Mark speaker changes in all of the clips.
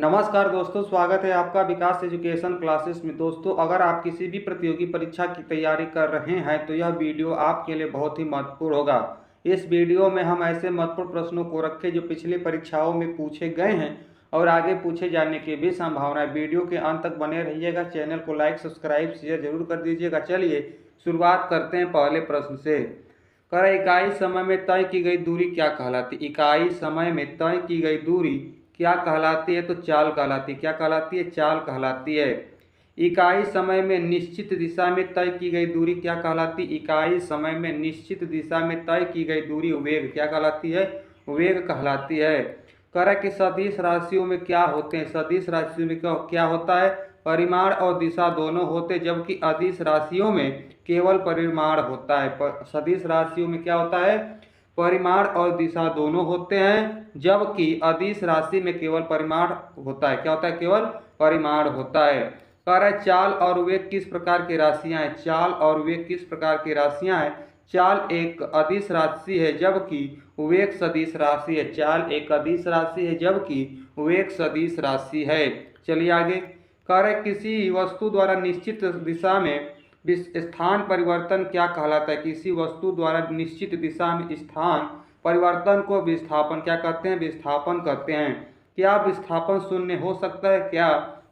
Speaker 1: नमस्कार दोस्तों, स्वागत है आपका विकास एजुकेशन क्लासेस में। दोस्तों, अगर आप किसी भी प्रतियोगी परीक्षा की तैयारी कर रहे हैं तो यह वीडियो आपके लिए बहुत ही महत्वपूर्ण होगा। इस वीडियो में हम ऐसे महत्वपूर्ण प्रश्नों को रखें जो पिछली परीक्षाओं में पूछे गए हैं और आगे पूछे जाने की भी संभावना है। वीडियो के अंत तक बने रहिएगा। चैनल को लाइक, सब्सक्राइब, शेयर जरूर कर दीजिएगा। चलिए शुरुआत करते हैं पहले प्रश्न से। इकाई समय में तय की गई दूरी क्या कहलाती? इकाई समय में तय की गई दूरी क्या कहलाती है? तो चाल कहलाती है। क्या कहलाती है? चाल कहलाती है। इकाई समय में निश्चित दिशा में तय की गई दूरी क्या कहलाती? इकाई समय में निश्चित दिशा में तय की गई दूरी वेग क्या कहलाती है? वेग कहलाती है। कि सदिश राशियों में क्या होते हैं? सदिश राशियों में क्या होता है? परिमाण और दिशा दोनों होते, जबकि अदिश राशियों में केवल परिमाण होता है। सदिश राशियों में क्या होता है? परिमाण और दिशा दोनों होते हैं, जबकि अदिश राशि में केवल परिमाण होता है। क्या होता है? केवल परिमाण होता है। चाल और वेग किस प्रकार की राशियां हैं? चाल और वेग किस प्रकार की राशियां हैं? चाल एक अदिश राशि है, जबकि वेग सदिश राशि है। चाल एक अदिश राशि है, जबकि वेग सदिश राशि है। चलिए आगे। किसी वस्तु द्वारा निश्चित दिशा में स्थान परिवर्तन क्या कहलाता है? किसी वस्तु द्वारा निश्चित दिशा में स्थान परिवर्तन को विस्थापन क्या कहते हैं? विस्थापन कहते हैं। क्या विस्थापन शून्य हो सकता है? क्या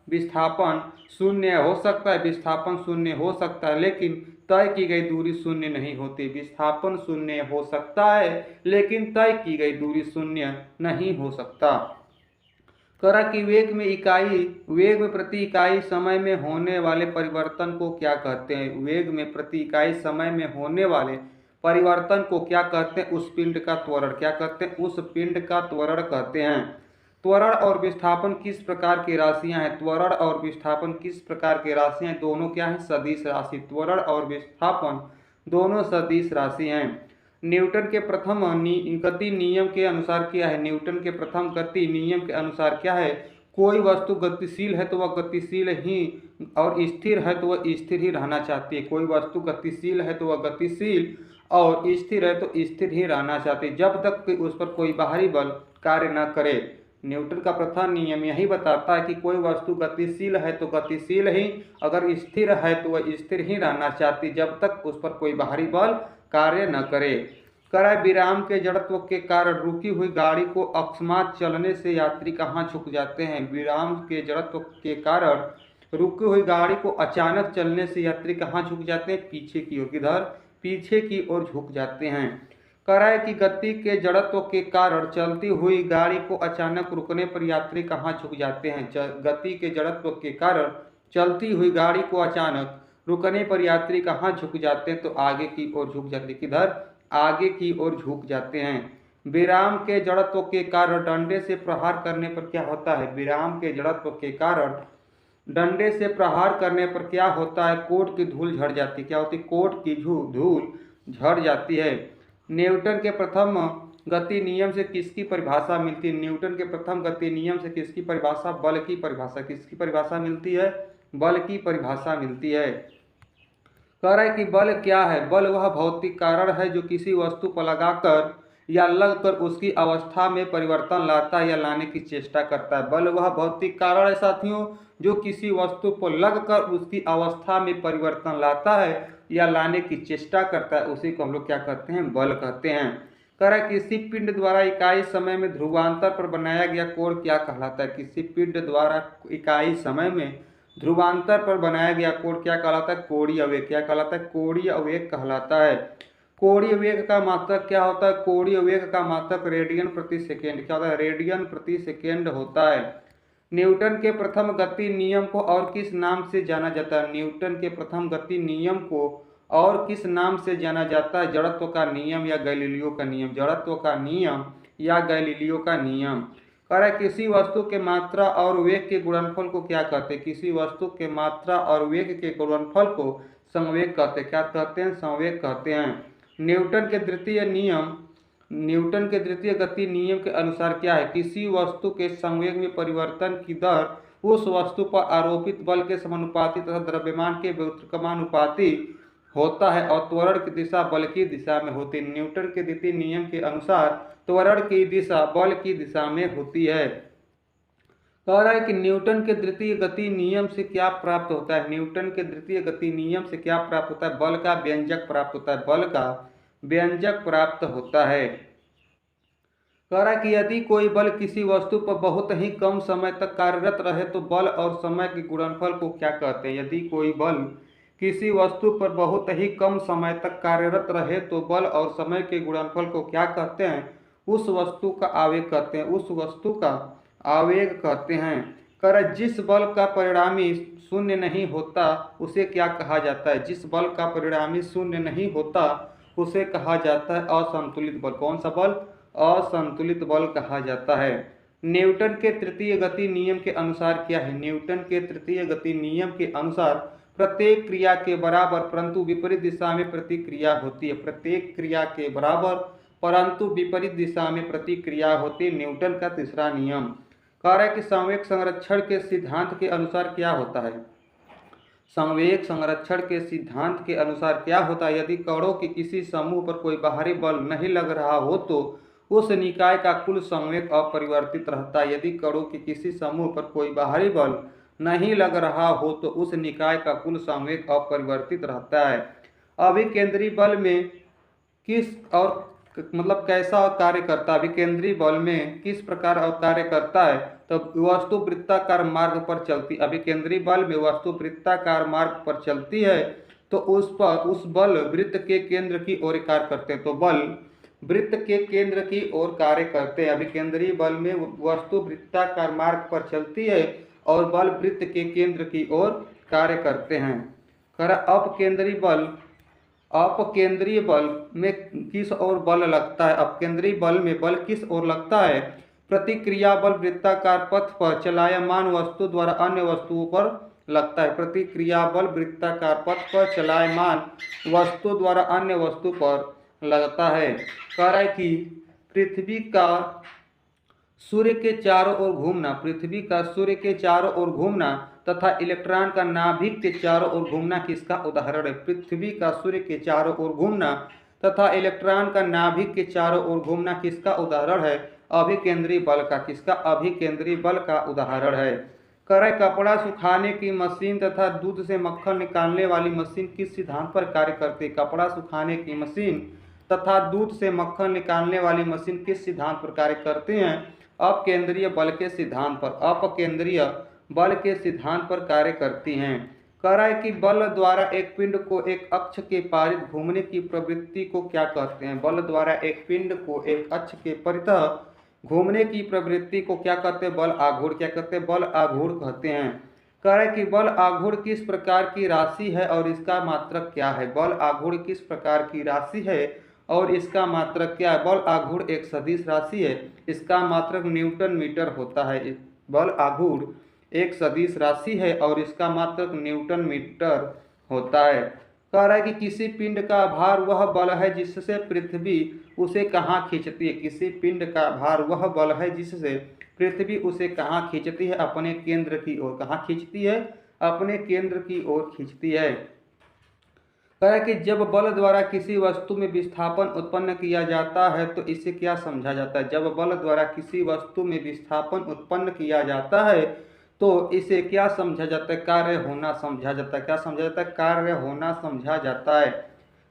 Speaker 1: विस्थापन शून्य हो सकता है? विस्थापन शून्य हो सकता है, लेकिन तय की गई दूरी शून्य नहीं होती। विस्थापन शून्य हो सकता है, लेकिन तय की गई दूरी शून्य नहीं हो सकता। कि वेग में प्रति इकाई समय में होने वाले परिवर्तन को क्या कहते हैं? वेग में प्रति इकाई समय में होने वाले परिवर्तन को क्या कहते हैं? उस पिंड का त्वरण क्या कहते हैं? उस पिंड का त्वरण कहते हैं। त्वरण और विस्थापन किस प्रकार की राशियां हैं? त्वरण और विस्थापन किस प्रकार की राशियां हैं? दोनों क्या है? सदिश राशि। त्वरण और विस्थापन दोनों सदिश राशि हैं। न्यूटन के प्रथम गति नियम के अनुसार क्या है? न्यूटन के प्रथम गति नियम के अनुसार क्या है? कोई वस्तु गतिशील है तो वह गतिशील ही और स्थिर है तो वह स्थिर ही रहना चाहती है। कोई वस्तु गतिशील है तो वह गतिशील और स्थिर है तो स्थिर ही रहना चाहती है, जब तक कि उस पर कोई बाहरी बल कार्य न करे। न्यूटन का प्रथम नियम यही बताता है कि कोई वस्तु गतिशील है तो गतिशील ही, अगर स्थिर है तो वह स्थिर ही रहना चाहती, जब तक उस पर कोई बाहरी बल कार्य न करे। विराम के जड़त्व के कारण रुकी हुई गाड़ी को अकस्मात चलने से यात्री कहाँ झुक जाते हैं? विराम के जड़त्व के कारण रुकी हुई गाड़ी को अचानक चलने से यात्री कहाँ झुक जाते हैं? पीछे की ओर। किधर? पीछे की ओर झुक जाते हैं। कि गति के जड़त्व के कारण चलती हुई गाड़ी को अचानक रुकने पर यात्री कहाँ झुक जाते हैं? गति के जड़त्व के कारण चलती हुई गाड़ी को अचानक रुकने पर यात्री कहाँ झुक जाते हैं? तो आगे की ओर झुक जाते हैं। किधर? आगे की ओर झुक जाते हैं। विराम के जड़त्व के कारण डंडे से प्रहार करने पर क्या होता है? विराम के जड़त्व के कारण डंडे से प्रहार करने पर क्या होता है? कोट की धूल झड़ जाती है। क्या होती है? कोट की धूल झड़ जाती है। न्यूटन के प्रथम गति नियम से किसकी परिभाषा मिलती है? न्यूटन के प्रथम गति नियम से किसकी परिभाषा? बल की परिभाषा। किसकी परिभाषा मिलती है? बल की परिभाषा मिलती है। कि बल क्या है? बल वह भौतिक कारण है जो किसी वस्तु पर लगाकर या लगकर उसकी अवस्था में परिवर्तन लाता है या लाने की चेष्टा करता है। बल वह भौतिक कारण है साथियों जो किसी वस्तु पर लगकर उसकी अवस्था में परिवर्तन लाता है या लाने की चेष्टा करता है, उसी को हम लोग क्या कहते हैं? बल कहते हैं। किसी पिंड द्वारा इकाई समय में ध्रुवांतर पर बनाया गया कोण क्या कहलाता है? किसी पिंड द्वारा इकाई समय में ध्रुवांतर पर बनाया गया कोण क्या कहलाता है? कोणीय वेग। क्या कहलाता है? कोणीय वेग कहलाता है। कोणीय वेग का मात्रक क्या होता है? कोणीय वेग का मात्रक रेडियन प्रति सेकेंड। क्या होता है? रेडियन प्रति सेकेंड होता है। न्यूटन के प्रथम गति नियम को और किस नाम से जाना जाता है? न्यूटन के प्रथम गति नियम को और किस नाम से जाना जाता है? जड़त्व का नियम या गैलीलियो का नियम? जड़त्व का नियम या गैलीलियो का नियम। किसी वस्तु के मात्रा और वेग के गुणनफल को क्या कहते हैं? किसी वस्तु के मात्रा और वेग के गुणनफल को संवेग कहते हैं। क्या कहते हैं? संवेग कहते हैं। न्यूटन के द्वितीय गति नियम के अनुसार क्या है? किसी वस्तु के संवेग में परिवर्तन की दर उस वस्तु पर आरोपित बल के समानुपाती तथा द्रव्यमान के व्युत्क्रमानुपाती होता है और त्वरण की दिशा बल की दिशा में होती है। न्यूटन के द्वितीय नियम के अनुसार त्वरण की दिशा बल की दिशा में होती है। कह रहा है कि न्यूटन के द्वितीय गति नियम से क्या प्राप्त होता है। न्यूटन के द्वितीय गति नियम से क्या प्राप्त होता है। बल का व्यंजक प्राप्त होता है। बल का व्यंजक प्राप्त होता है। कह रहा है कि यदि कोई बल किसी वस्तु पर बहुत ही कम समय तक कार्यरत रहे तो बल और समय के गुणनफल को क्या कहते हैं। यदि कोई बल किसी वस्तु पर बहुत ही कम समय तक कार्यरत रहे तो बल और समय के गुणनफल को क्या कहते हैं। उस वस्तु का आवेग कहते हैं। उस वस्तु का आवेग कहते हैं। कह रहा है जिस बल का परिणामी शून्य नहीं होता उसे क्या कहा जाता है। जिस बल का परिणामी शून्य नहीं होता उसे कहा जाता है असंतुलित बल। कौन सा बल। असंतुलित बल कहा जाता है। न्यूटन के तृतीय गति नियम के अनुसार क्या है। न्यूटन के तृतीय गति नियम के अनुसार प्रत्येक क्रिया के बराबर परंतु विपरीत दिशा में प्रतिक्रिया होती है। प्रत्येक क्रिया के बराबर परंतु विपरीत दिशा में प्रतिक्रिया होती है। न्यूटन का तीसरा नियम। कह रहा है कि संवेग संरक्षण के सिद्धांत के अनुसार क्या होता है। संवेग संरक्षण के सिद्धांत के अनुसार क्या होता है। यदि कणों के किसी समूह पर कोई बाहरी बल नहीं लग रहा हो तो उस निकाय का कुल संवेग अपरिवर्तित रहता है। यदि कणों के किसी समूह पर कोई बाहरी बल नहीं लग रहा हो तो उस निकाय का कुल संवेग अपरिवर्तित रहता है। अभिकेंद्री बल में किस और मतलब कैसा कार्य करता है। अभिकेंद्री बल में किस प्रकार और कार्य करता है। तो वस्तु वृत्ताकार मार्ग पर चलती। अभिकेंद्री बल में वस्तु वृत्ताकार मार्ग पर चलती है तो उस बल वृत्त के केंद्र की ओर कार्य करते हैं। तो बल वृत्त के केंद्र की ओर कार्य करते हैं। अभिकेंद्री बल में वस्तु वृत्ताकार मार्ग पर चलती है और बल वृत्त के केंद्र की ओर कार्य करते हैं। अपकेंद्रीय बल में किस ओर बल लगता है। अपकेंद्रीय बल में बल किस ओर लगता है। प्रतिक्रिया बल वृत्ताकार पथ पर चलायमान वस्तु द्वारा अन्य वस्तुओं पर लगता है। प्रतिक्रिया बल वृत्ताकार पथ पर चलायमान वस्तु द्वारा अन्य वस्तु पर लगता है। कह रहा है कि पृथ्वी का सूर्य के चारों ओर घूमना। पृथ्वी का सूर्य के चारों ओर घूमना तथा इलेक्ट्रॉन का नाभिक के चारों ओर घूमना किसका उदाहरण है। पृथ्वी का सूर्य के चारों ओर घूमना तथा इलेक्ट्रॉन का नाभिक के चारों ओर घूमना किसका उदाहरण है। अभिकेंद्री बल का। किसका। अभिकेंद्री बल का उदाहरण है। कह रहा है कपड़ा सुखाने की मशीन तथा दूध से मक्खन निकालने वाली मशीन किस सिद्धांत पर कार्य करती है। कपड़ा सुखाने की मशीन तथा दूध से मक्खन निकालने वाली मशीन किस सिद्धांत पर कार्य करते हैं। अपकेंद्रीय बल के सिद्धांत पर। अपकेंद्रीय बल के सिद्धांत पर कार्य करती हैं। कह रहा है कि बल द्वारा एक पिंड को एक अक्ष के पारित घूमने की प्रवृत्ति को क्या कहते हैं। बल द्वारा एक पिंड को एक अक्ष के परितः घूमने की प्रवृत्ति को क्या कहते हैं। बल आघूर्ण। क्या कहते हैं। बल आघूर्ण कहते हैं। कह रहा है कि बल आघूर्ण किस प्रकार की राशि है और इसका मात्रक क्या है। बल आघूर्ण किस प्रकार की राशि है और इसका मात्रक क्या है। बल आघूर्ण एक सदिश राशि है। इसका मात्रक न्यूटन मीटर होता है। बल आघूर्ण एक सदिश राशि है और इसका मात्रक न्यूटन मीटर होता है। कह रहा है कि किसी पिंड का भार वह बल है जिससे पृथ्वी उसे कहाँ खींचती है। किसी पिंड का भार वह बल है जिससे पृथ्वी उसे कहाँ खींचती है। अपने केंद्र की ओर। कहाँ खींचती है। अपने केंद्र की ओर खींचती है। कह रहा है कि जब बल द्वारा किसी वस्तु में विस्थापन उत्पन्न किया जाता है तो इसे क्या समझा जाता है। जब बल द्वारा किसी वस्तु में विस्थापन उत्पन्न किया जाता है तो इसे क्या समझा जाता है। कार्य होना समझा जाता है। क्या समझा जाता है। कार्य होना समझा जाता है।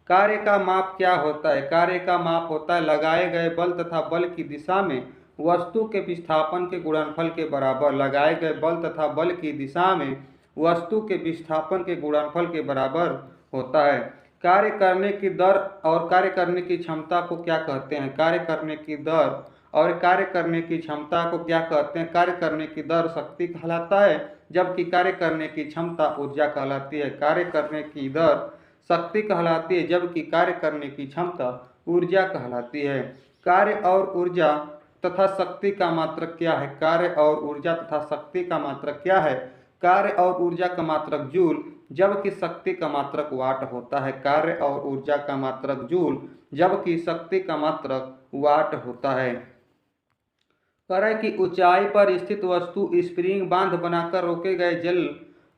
Speaker 1: कार्य का माप क्या होता है। कार्य का माप होता है लगाए गए बल तथा बल की दिशा में वस्तु के विस्थापन के गुणनफल के बराबर। लगाए गए बल तथा बल की दिशा में वस्तु के विस्थापन के गुणनफल के बराबर होता है। कार्य करने की दर और कार्य करने की क्षमता को क्या कहते हैं। कार्य करने की दर और कार्य करने की क्षमता को क्या कहते हैं। कार्य करने की दर शक्ति कहलाता है जबकि कार्य करने की क्षमता ऊर्जा कहलाती है। कार्य करने की दर शक्ति कहलाती है जबकि कार्य करने की क्षमता ऊर्जा कहलाती है। कार्य और ऊर्जा तथा शक्ति का मात्रक क्या है। कार्य और ऊर्जा तथा शक्ति का मात्रक क्या है। कार्य और ऊर्जा का मात्रक जूल जबकि शक्ति का मात्रक वाट होता है। कार्य और ऊर्जा का मात्रक जूल जबकि शक्ति का मात्रक वाट होता है। कह रहा है कि ऊंचाई पर स्थित वस्तु स्प्रिंग बांध बनाकर रोके गए जल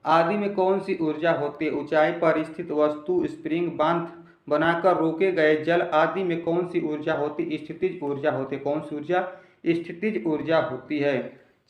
Speaker 1: आदि में कौन सी ऊर्जा होती है। ऊंचाई पर स्थित वस्तु स्प्रिंग बांध बनाकर रोके गए जल आदि में कौन सी ऊर्जा होती है। स्थितिज ऊर्जा होती है। कौन सी ऊर्जा। स्थितिज ऊर्जा होती है।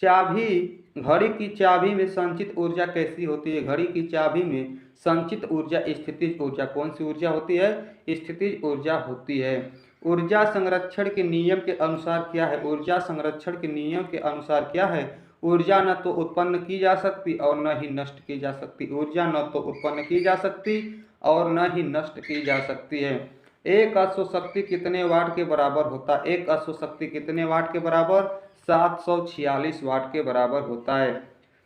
Speaker 1: चाबी, घड़ी की चाबी में संचित ऊर्जा कैसी होती है? घड़ी की चाबी में संचित ऊर्जा स्थितिज ऊर्जा, कौन सी ऊर्जा होती है? स्थितिज ऊर्जा होती है। ऊर्जा संरक्षण के नियम के अनुसार क्या है? ऊर्जा संरक्षण के नियम के अनुसार क्या है? ऊर्जा न तो उत्पन्न की जा सकती और न ही नष्ट की जा सकती। ऊर्जा न तो उत्पन्न की जा सकती और न ही नष्ट की जा सकती है। एक अश्व शक्ति कितने वाट के बराबर होता है? एक अश्व शक्ति कितने वाट के बराबर? 746 वाट के बराबर होता है।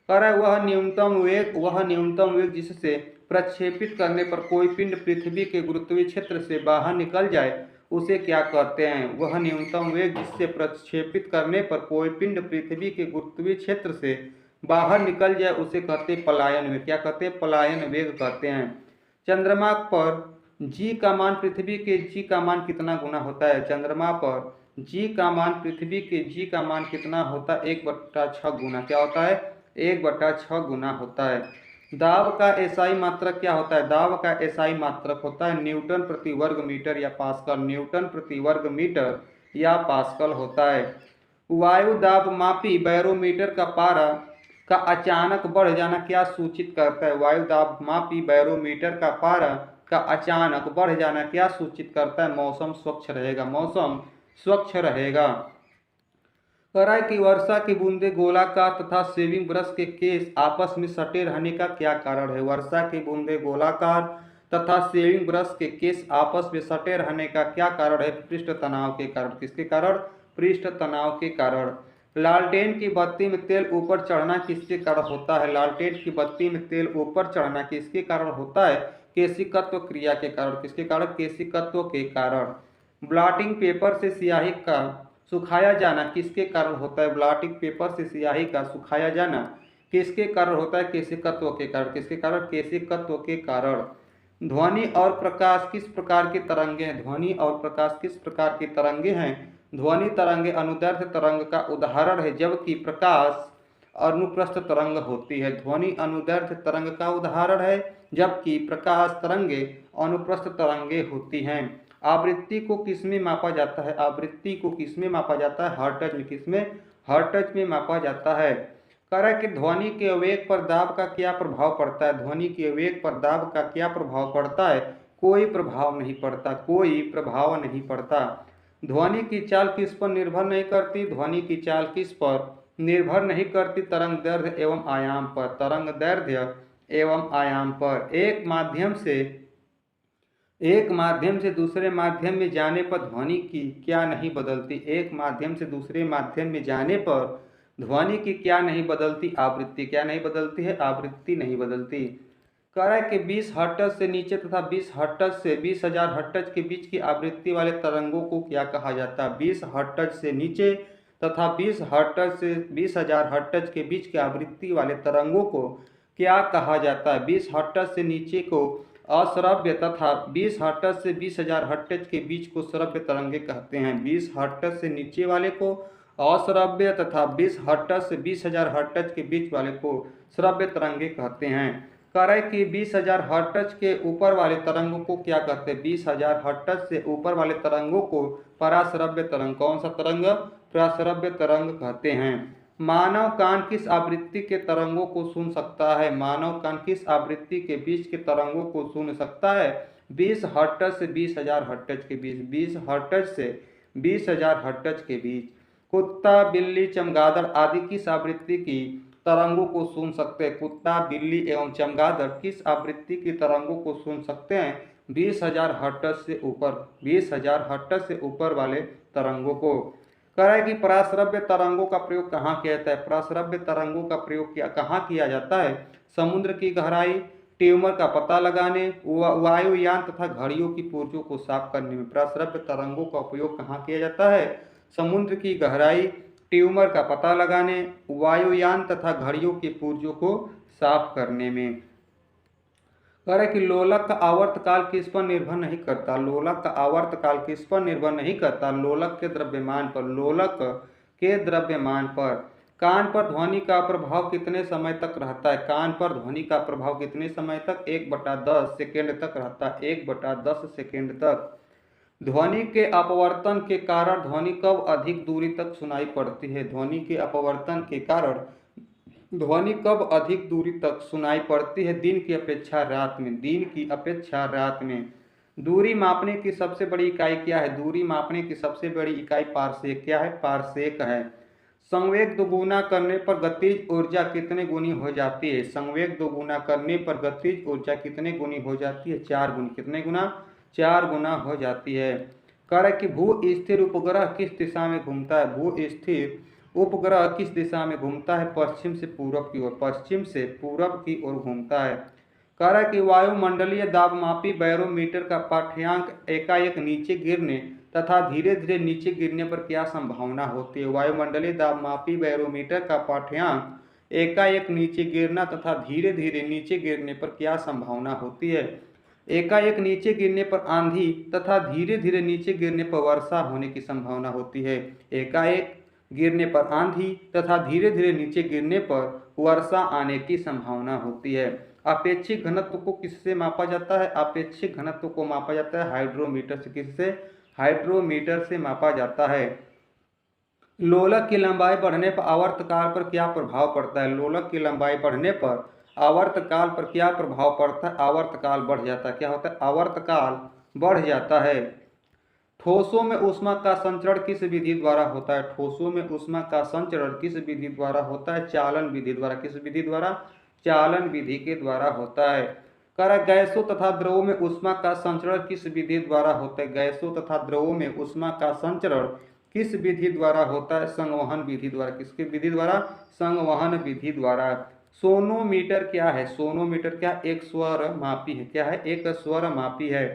Speaker 1: कह रहा है वह न्यूनतम वेग जिससे प्रक्षेपित करने पर कोई पिंड पृथ्वी के गुरुत्वीय क्षेत्र से बाहर निकल जाए उसे क्या कहते हैं? वह न्यूनतम वेग जिससे प्रक्षेपित करने पर कोई पिंड पृथ्वी के गुरुत्वीय क्षेत्र से बाहर निकल जाए उसे कहते हैं पलायन वेग। क्या कहते हैं? पलायन वेग कहते हैं। चंद्रमा पर जी का मान पृथ्वी के जी का मान कितना गुना होता है? चंद्रमा पर जी का मान पृथ्वी के जी का मान कितना होता है? 1/6 गुना। क्या होता है? 1/6 गुना होता है। दाब का एसआई मात्रक क्या होता है? दाब का एसआई मात्रक होता है न्यूटन प्रति वर्ग मीटर या पास्कल। न्यूटन प्रति वर्ग मीटर या पास्कल होता है। वायु दाब मापी बैरोमीटर का पारा का अचानक बढ़ जाना क्या सूचित करता है? वायु दाब मापी बैरोमीटर का पारा का अचानक बढ़ जाना क्या सूचित करता है? मौसम स्वच्छ रहेगा। मौसम स्वच्छ रहेगा। कह रहा है कि वर्षा की बूंदे गोलाकार तथा शेविंग ब्रश के केस आपस में सटे रहने का क्या कारण है? वर्षा की बूंदे गोलाकार तथा शेविंग ब्रश के केस आपस में सटे रहने का क्या कारण है? पृष्ठ तनाव के कारण। किसके कारण? पृष्ठ तनाव के कारण। लालटेन की बत्ती में तेल ऊपर चढ़ना किसके कारण होता है? लालटेन की बत्ती में तेल ऊपर चढ़ना किसके कारण होता है? केशिकत्व क्रिया के कारण। किसके कारण? केशिकत्व के कारण। ब्लॉटिंग पेपर से स्याही का सुखाया जाना किसके कारण होता है? ब्लॉटिंग पेपर से स्याही का सुखाया जाना किसके कारण होता है? केशिकत्व के कारण। किसके कारण? केशिकत्व के कारण। ध्वनि और प्रकाश किस प्रकार के तरंगे हैं? ध्वनि और प्रकाश किस प्रकार के तरंगे हैं? ध्वनि तरंगे अनुदैर्ध्य तरंग का उदाहरण है जबकि प्रकाश अनुप्रस्थ तरंग होती है। ध्वनि अनुदैर्ध्य तरंग का उदाहरण है जबकि प्रकाश तरंगे अनुप्रस्थ तरंगे होती हैं। आवृत्ति को किसमें मापा जाता है? आवृत्ति को किसमें मापा जाता है? हर्ट्ज में। किसमें? हर्ट्ज में मापा जाता है। कह रहा है कि ध्वनि के वेग पर दाब का क्या प्रभाव पड़ता है? ध्वनि के वेग पर दाब का क्या प्रभाव पड़ता है? कोई प्रभाव नहीं पड़ता। कोई प्रभाव नहीं पड़ता। ध्वनि की चाल किस पर निर्भर नहीं करती? ध्वनि की चाल किस पर निर्भर नहीं करती? तरंग दैर्ध्य एवं आयाम पर। तरंग दैर्ध्य एवं आयाम पर। एक माध्यम से दूसरे माध्यम में जाने पर ध्वनि की क्या नहीं बदलती? एक माध्यम से दूसरे माध्यम में जाने पर ध्वनि की क्या नहीं बदलती? आवृत्ति। क्या नहीं बदलती है? आवृत्ति नहीं बदलती। कह रहा है कि 20 हर्ट्ज से नीचे तथा 20 हर्ट्ज से 20,000 हर्ट्ज के बीच की आवृत्ति वाले तरंगों को क्या कहा जाता है? 20 हर्ट्ज से नीचे तथा 20 हर्ट्ज से 20,000 हर्ट्ज के बीच की आवृत्ति वाले तरंगों को क्या कहा जाता है? 20 हर्ट्ज से नीचे को अश्रव्य तथा 20 हर्ट्ज से 20,000 हर्ट्ज के बीच को श्रव्य तरंगे कहते हैं। 20 हर्ट्ज से नीचे वाले को अश्रव्य तथा 20 हर्ट्ज से 20,000 हर्ट्ज के बीच वाले को श्रव्य तरंगे कहते हैं। कह रहे कि 20,000 हर्ट्ज के ऊपर वाले तरंगों को क्या कहते हैं? 20,000 हर्ट्ज से ऊपर वाले तरंगों को पराश्रव्य तरंग। कौन सा तरंग? पराश्रव्य तरंग कहते हैं। मानव कान किस आवृत्ति के तरंगों को सुन सकता है? मानव कान किस आवृत्ति के बीच के तरंगों को सुन सकता है? 20 हर्ट्ज से 20,000 हर्ट्ज के बीच। 20 हर्ट्ज से 20,000 हर्ट्ज के बीच। कुत्ता, बिल्ली, चमगादड़ आदि किस आवृत्ति की तरंगों को सुन सकते हैं? कुत्ता, बिल्ली एवं चमगादड़ किस आवृत्ति की तरंगों को सुन सकते हैं? 20,000 हर्ट्ज से ऊपर। 20,000 हर्ट्ज से ऊपर वाले तरंगों को। कह रहा है कि पराश्रव्य तरंगों का प्रयोग कहाँ किया जाता है? पराश्रव्य तरंगों का प्रयोग कहाँ किया जाता है? समुद्र की गहराई, ट्यूमर का पता लगाने, वायुयान तथा घड़ियों की पुर्जों को साफ करने में पराश्रव्य तरंगों का उपयोग कहाँ किया जाता है? समुद्र की गहराई, ट्यूमर का पता लगाने, वायुयान तथा घड़ियों के पुर्जों को साफ करने में। कह रहे कि लोलक का आवर्तकाल किस पर निर्भर नहीं करता? लोलक का आवर्तकाल किस पर निर्भर नहीं करता? लोलक के द्रव्यमान पर। लोलक के द्रव्यमान पर। कान पर ध्वनि का प्रभाव कितने समय तक रहता है? कान पर ध्वनि का प्रभाव कितने समय तक? 1/10 सेकेंड तक रहता है। 1/10 सेकेंड तक। ध्वनि के अपवर्तन के कारण ध्वनि कब अधिक दूरी तक सुनाई पड़ती है? ध्वनि के अपवर्तन के कारण ध्वनि कब अधिक दूरी तक सुनाई पड़ती है? दिन की अपेक्षा रात में। दिन की अपेक्षा रात में। दूरी मापने की सबसे बड़ी इकाई क्या है? दूरी मापने की सबसे बड़ी इकाई पारसेक। क्या है? पारसेक है। संवेग दोगुना करने पर गतिज ऊर्जा कितने गुनी हो जाती है? संवेग दोगुना करने पर गतिज ऊर्जा कितने गुनी हो जाती है? 4 गुनी। कितने गुना? 4 गुना हो जाती है। कह रहा है कि भू स्थिर उपग्रह किस दिशा में घूमता है? भू स्थिर उपग्रह किस दिशा में घूमता है? पश्चिम से पूरब की ओर। पश्चिम से पूरब की ओर घूमता है। कह रहा है कि वायुमंडलीय दाबमापी बैरोमीटर का पाठ्यांक एकाएक नीचे गिरने तथा धीरे धीरे नीचे गिरने पर क्या संभावना होती है? वायुमंडलीय दाबमापी बैरोमीटर का पाठ्यांक एकाएक नीचे गिरना तथा धीरे धीरे नीचे गिरने पर क्या संभावना होती है? एकाएक नीचे गिरने पर आंधी तथा धीरे धीरे नीचे गिरने पर वर्षा होने की संभावना होती है। एकाएक गिरने पर आंधी तथा धीरे धीरे नीचे गिरने पर वर्षा आने की संभावना होती है। अपेक्षिक घनत्व को किससे मापा जाता है? अपेक्षिक घनत्व को मापा जाता है हाइड्रोमीटर से। किससे? हाइड्रोमीटर से मापा जाता है। लोलक की लंबाई बढ़ने पर आवर्तकाल पर क्या प्रभाव पड़ता है? लोलक की लंबाई बढ़ने पर आवर्तकाल पर क्या प्रभाव पड़ता है? आवर्तकाल बढ़ जाता है। क्या होता है? आवर्तकाल बढ़ जाता है। ठोसों में ऊष्मा का संचरण किस विधि द्वारा होता है? ठोसों में ऊष्मा का संचरण किस विधि द्वारा होता है? चालन विधि द्वारा। किस विधि द्वारा? चालन विधि के द्वारा होता है। कह गैसों तथा द्रवों में ऊष्मा का संचरण किस विधि द्वारा होता है? गैसों तथा द्रवों में ऊष्मा का संचरण किस विधि द्वारा होता है? संवहन विधि द्वारा। किसकी विधि द्वारा? संवहन विधि द्वारा। सोनोमीटर क्या है? सोनोमीटर क्या? एक स्वर मापी है। क्या है? एक स्वर मापी है।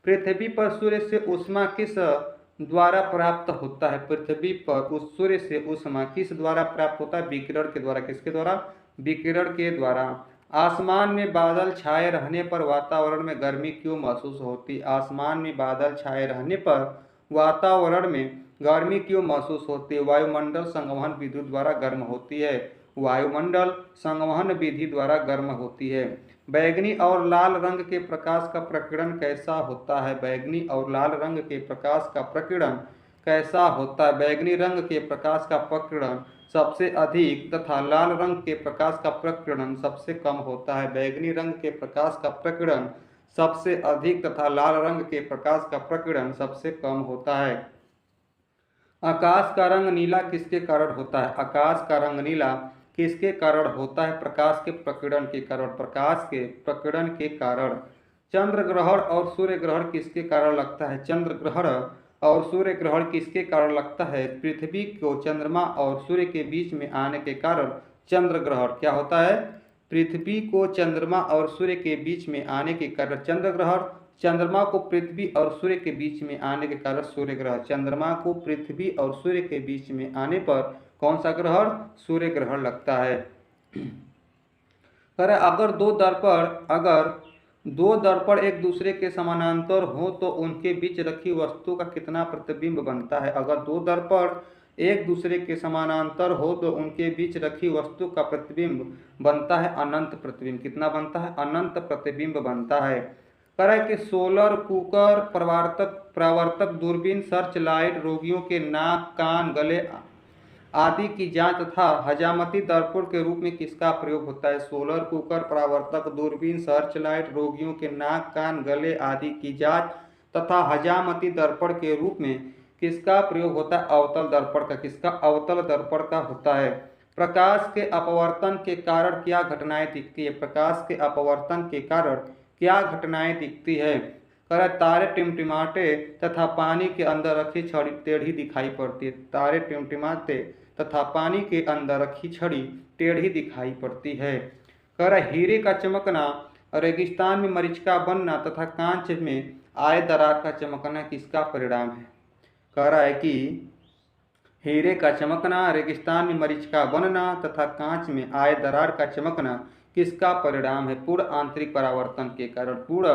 Speaker 1: पृथ्वी पर सूर्य से ऊष्मा किस द्वारा प्राप्त होता है? पृथ्वी पर उस सूर्य से ऊष्मा किस द्वारा प्राप्त होता है? विकिरण के द्वारा। किसके द्वारा? विकिरण के द्वारा। आसमान में बादल छाए रहने पर वातावरण में गर्मी क्यों महसूस होती है? आसमान में बादल छाए रहने पर वातावरण में गर्मी क्यों महसूस होती है? वायुमंडल संवहन विधि द्वारा गर्म होती है। वायुमंडल संवहन विधि द्वारा गर्म होती है। बैंगनी और लाल रंग के प्रकाश का प्रकीर्णन कैसा होता है? बैंगनी और लाल रंग के प्रकाश का प्रकीर्णन कैसा होता है? बैंगनी रंग के प्रकाश का प्रकीर्णन सबसे अधिक तथा लाल रंग के प्रकाश का प्रकीर्णन सबसे कम होता है। बैंगनी रंग के प्रकाश का प्रकीर्णन सबसे अधिक तथा लाल रंग के प्रकाश का प्रकीर्णन सबसे कम होता है। आकाश का रंग नीला किसके कारण होता है? आकाश का रंग नीला किसके कारण होता है? प्रकाश के प्रकीर्णन के कारण। प्रकाश के प्रकीर्णन के कारण। चंद्र ग्रहण और सूर्य ग्रहण किसके कारण लगता है? चंद्र ग्रहण और सूर्य ग्रहण किसके कारण लगता है? पृथ्वी को चंद्रमा और सूर्य के बीच में आने के कारण चंद्र ग्रहण क्या होता है? पृथ्वी को चंद्रमा और सूर्य के बीच में आने के कारण चंद्र ग्रहण। चंद्रमा को पृथ्वी और सूर्य के बीच में आने के कारण सूर्य ग्रहण। चंद्रमा को पृथ्वी और सूर्य के बीच में आने पर कौन सा ग्रहण? सूर्य ग्रहण लगता है। अगर दो दर्पण एक दूसरे के समानांतर हो तो उनके बीच रखी वस्तु का कितना प्रतिबिंब बनता है? अगर दो दर्पण एक दूसरे के समानांतर हो तो उनके बीच रखी वस्तु का प्रतिबिंब बनता है अनंत प्रतिबिंब। कितना बनता है? अनंत प्रतिबिंब बनता है। कि सोलर कुकर, परावर्तक दूरबीन, सर्च लाइट रोगियों के नाक, कान, गले आदि की जांच तथा हजामती दर्पण के रूप में किसका प्रयोग होता है? सोलर कुकर, परावर्तक दूरबीन, सर्च लाइट रोगियों के नाक, कान, गले आदि की जांच तथा हजामती दर्पण के रूप में किसका प्रयोग होता है? अवतल दर्पण का। किसका? अवतल दर्पण का होता है। प्रकाश के अपवर्तन के कारण क्या घटनाएं दिखती है? प्रकाश के अपवर्तन के कारण क्या घटनाएं दिखती है? तारे टिमटिमाते तथा पानी के अंदर रखी छड़ी टेढ़ी दिखाई पड़ती है। तारे टिमटिमाते तथा पानी के अंदर रखी छड़ी टेढ़ी दिखाई पड़ती है। हीरे का चमकना, रेगिस्तान में मरीचिका बनना तथा कांच में आए दरार का चमकना किसका परिणाम है? कह रहा है कि हीरे का चमकना, रेगिस्तान में मरीचिका बनना तथा कांच में आए दरार का चमकना किसका परिणाम है? पूर्ण आंतरिक परावर्तन के कारण। पूर्ण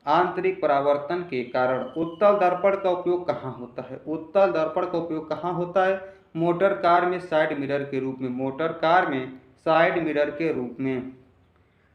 Speaker 1: आंतरिक परावर्तन के कारण। उत्तल दर्पण का उपयोग कहाँ होता है? उत्तल दर्पण का उपयोग कहाँ होता है? मोटर कार में साइड मिरर के रूप में। मोटर कार में साइड मिरर के रूप में।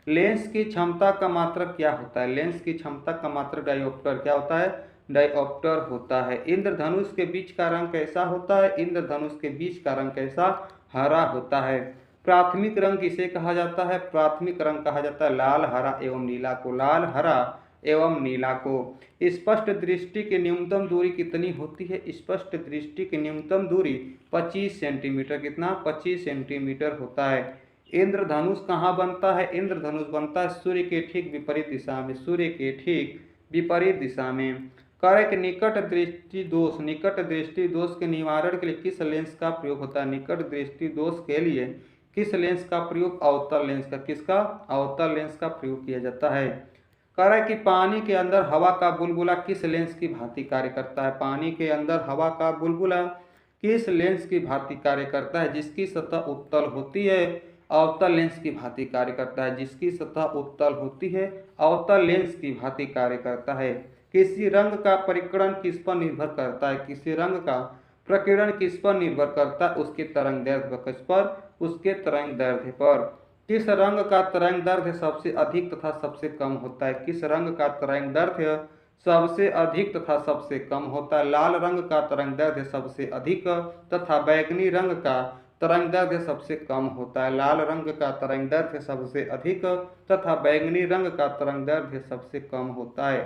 Speaker 1: लेंस की क्षमता का मात्रक क्या होता है? लेंस की क्षमता का मात्रक डायोप्टर क्या होता है? डायोप्टर होता है। इंद्रधनुष के बीच का रंग कैसा होता है? इंद्रधनुष के बीच का रंग कैसा? हरा होता है। प्राथमिक रंग किसे कहा जाता है? प्राथमिक रंग कहा जाता है लाल, हरा एवं नीला को। लाल, हरा एवं नीला को। स्पष्ट दृष्टि की न्यूनतम दूरी कितनी होती है? स्पष्ट दृष्टि की न्यूनतम दूरी 25 सेंटीमीटर। कितना? 25 सेंटीमीटर होता है। इंद्रधनुष कहाँ बनता है? इंद्रधनुष बनता है सूर्य के ठीक विपरीत दिशा में। सूर्य के ठीक विपरीत दिशा में। करक निकट दृष्टि दोष, निकट दृष्टि दोष के निवारण के लिए किस लेंस का प्रयोग होता है? निकट दृष्टि दोष के लिए किस लेंस का प्रयोग? अवतल लेंस का। किसका? अवतल लेंस का प्रयोग किया जाता है। कह रहा है कि पानी के अंदर हवा का बुलबुला किस लेंस की भांति कार्य करता है? पानी के अंदर हवा का बुलबुला किस लेंस की भांति कार्य करता है? जिसकी सतह उत्तल होती है अवतल लेंस की भांति कार्य करता है। जिसकी सतह उत्तल होती है अवतल लेंस की भांति कार्य करता है। किसी रंग का परिकिरण किस पर निर्भर करता है? किसी रंग का प्रकीर्णन किस पर निर्भर करता है? उसके तरंग दैर्ध्य पर। किस पर? उसके तरंग दैर्ध्य पर। किस रंग का तरंग दैर्ध्य सबसे अधिक तथा सबसे कम होता है? किस रंग का तरंग दैर्ध्य सबसे अधिक तथा सबसे कम होता है? लाल रंग का तरंग दैर्ध्य सबसे अधिक तथा बैगनी रंग का तरंग दैर्ध्य सबसे कम होता है। लाल रंग का तरंग दैर्ध्य सबसे अधिक तथा बैगनी रंग का तरंग दैर्ध्य सबसे कम होता है।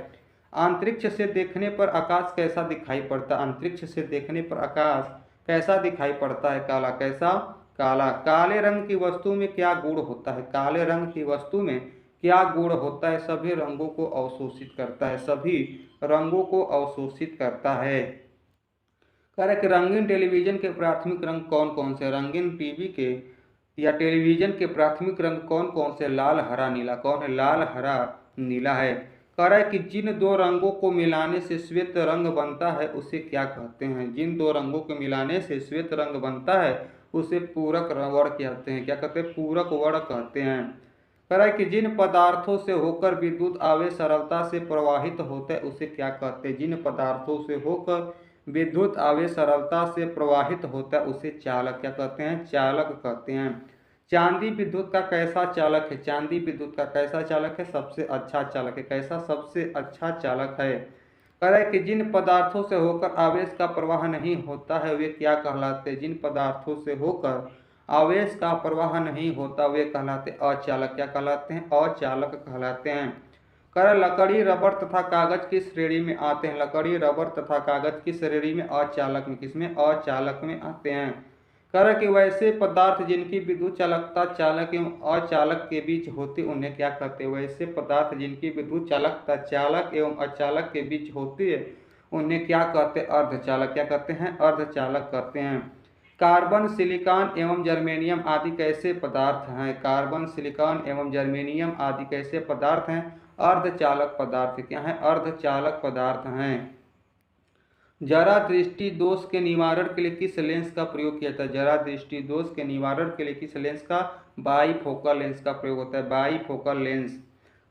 Speaker 1: अंतरिक्ष से देखने पर आकाश कैसा दिखाई पड़ता है? अंतरिक्ष से देखने पर आकाश कैसा दिखाई पड़ता है? काला। कैसा? काला। काले रंग की वस्तु में क्या गुण होता है? काले रंग की वस्तु में क्या गुण होता है? सभी रंगों को अवशोषित करता है। सभी रंगों को अवशोषित करता है। कह रहे कि रंगीन टेलीविजन के प्राथमिक रंग कौन कौन से? रंगीन टीवी के या टेलीविजन के प्राथमिक रंग कौन कौन से? लाल, हरा, नीला। कौन है? लाल, हरा, नीला है। कह रहा है कि जिन दो रंगों को मिलाने से श्वेत रंग बनता है उसे क्या कहते हैं? जिन दो रंगों को मिलाने से श्वेत रंग बनता है उसे पूरक वर्ण कहते हैं। क्या कहते हैं? पूरक वर्ण कहते हैं। कह रहा है कि जिन पदार्थों से होकर विद्युत आवेश सरलता से प्रवाहित होते हैं उसे क्या कहते हैं? जिन पदार्थों से होकर विद्युत आवेश सरलता से प्रवाहित होता है उसे चालक क्या कहते हैं? चालक कहते हैं। चांदी विद्युत का कैसा चालक है? चांदी विद्युत का कैसा चालक है? सबसे अच्छा चालक है। कैसा? सबसे अच्छा चालक है। कह रहा है कि जिन पदार्थों से होकर आवेश का प्रवाह नहीं होता है वे क्या कहलाते हैं? जिन पदार्थों से होकर आवेश का प्रवाह नहीं होता वे कहलाते अचालक। क्या कहलाते हैं? अचालक कहलाते हैं। कर लकड़ी, रबर तथा कागज किस श्रेणी में आते हैं? लकड़ी, रबर तथा कागज किस श्रेणी में? अचालक में। किसमें? अचालक में आते हैं। कर कि वैसे पदार्थ जिनकी विद्युत चालकता चालक एवं अचालक के बीच होती उन्हें क्या कहते हैं? वैसे पदार्थ जिनकी विद्युत चालकता चालक एवं अचालक के बीच होती है उन्हें क्या कहते हैं? अर्धचालक। क्या कहते हैं? अर्धचालक कहते हैं। कार्बन, सिलिकॉन एवं जर्मेनियम आदि कैसे पदार्थ हैं? कार्बन, सिलिकॉन एवं जर्मेनियम आदि कैसे पदार्थ हैं? अर्धचालक पदार्थ। क्या है? अर्धचालक पदार्थ हैं। जरा दृष्टि दोष के निवारण के लिए किस लेंस का प्रयोग किया जाता है? जरा दृष्टि दोष के निवारण के लिए किस लेंस का? बाईफोकल लेंस का प्रयोग होता है। Bifocal lens.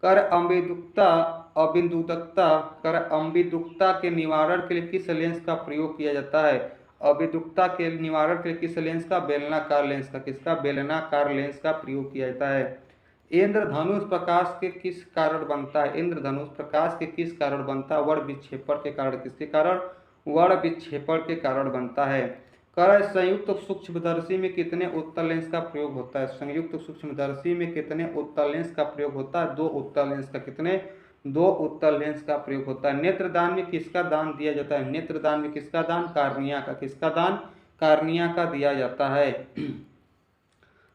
Speaker 1: कर अम्बिदुक्ता अबिंदुदकता कर अम्बिदुक्ता के निवारण के लिए किस लेंस का प्रयोग किया जाता है? अबिदुक्ता के निवारण के लिए किस लेंस का? बेलनाकार लेंस का। किसका? बेलनाकार लेंस का प्रयोग किया जाता है। इंद्रधनुष प्रकाश के किस कारण बनता है? इंद्रधनुष प्रकाश के किस कारण बनता है? वर्ण विक्षेपण के कारण। किसके कारण? वर्ण विक्षेपण के कारण बनता है। कर संयुक्त सूक्ष्मदर्शी में कितने उत्तल लेंस का प्रयोग होता है? संयुक्त सूक्ष्मदर्शी में कितने उत्तल लेंस का प्रयोग होता है? 2 उत्तल लेंस का। कितने? 2 उत्तल लेंस का प्रयोग होता है। नेत्रदान में किसका दान दिया जाता है? नेत्रदान में किसका दान? कार्निया का। किसका दान? कार्निया का दिया जाता है।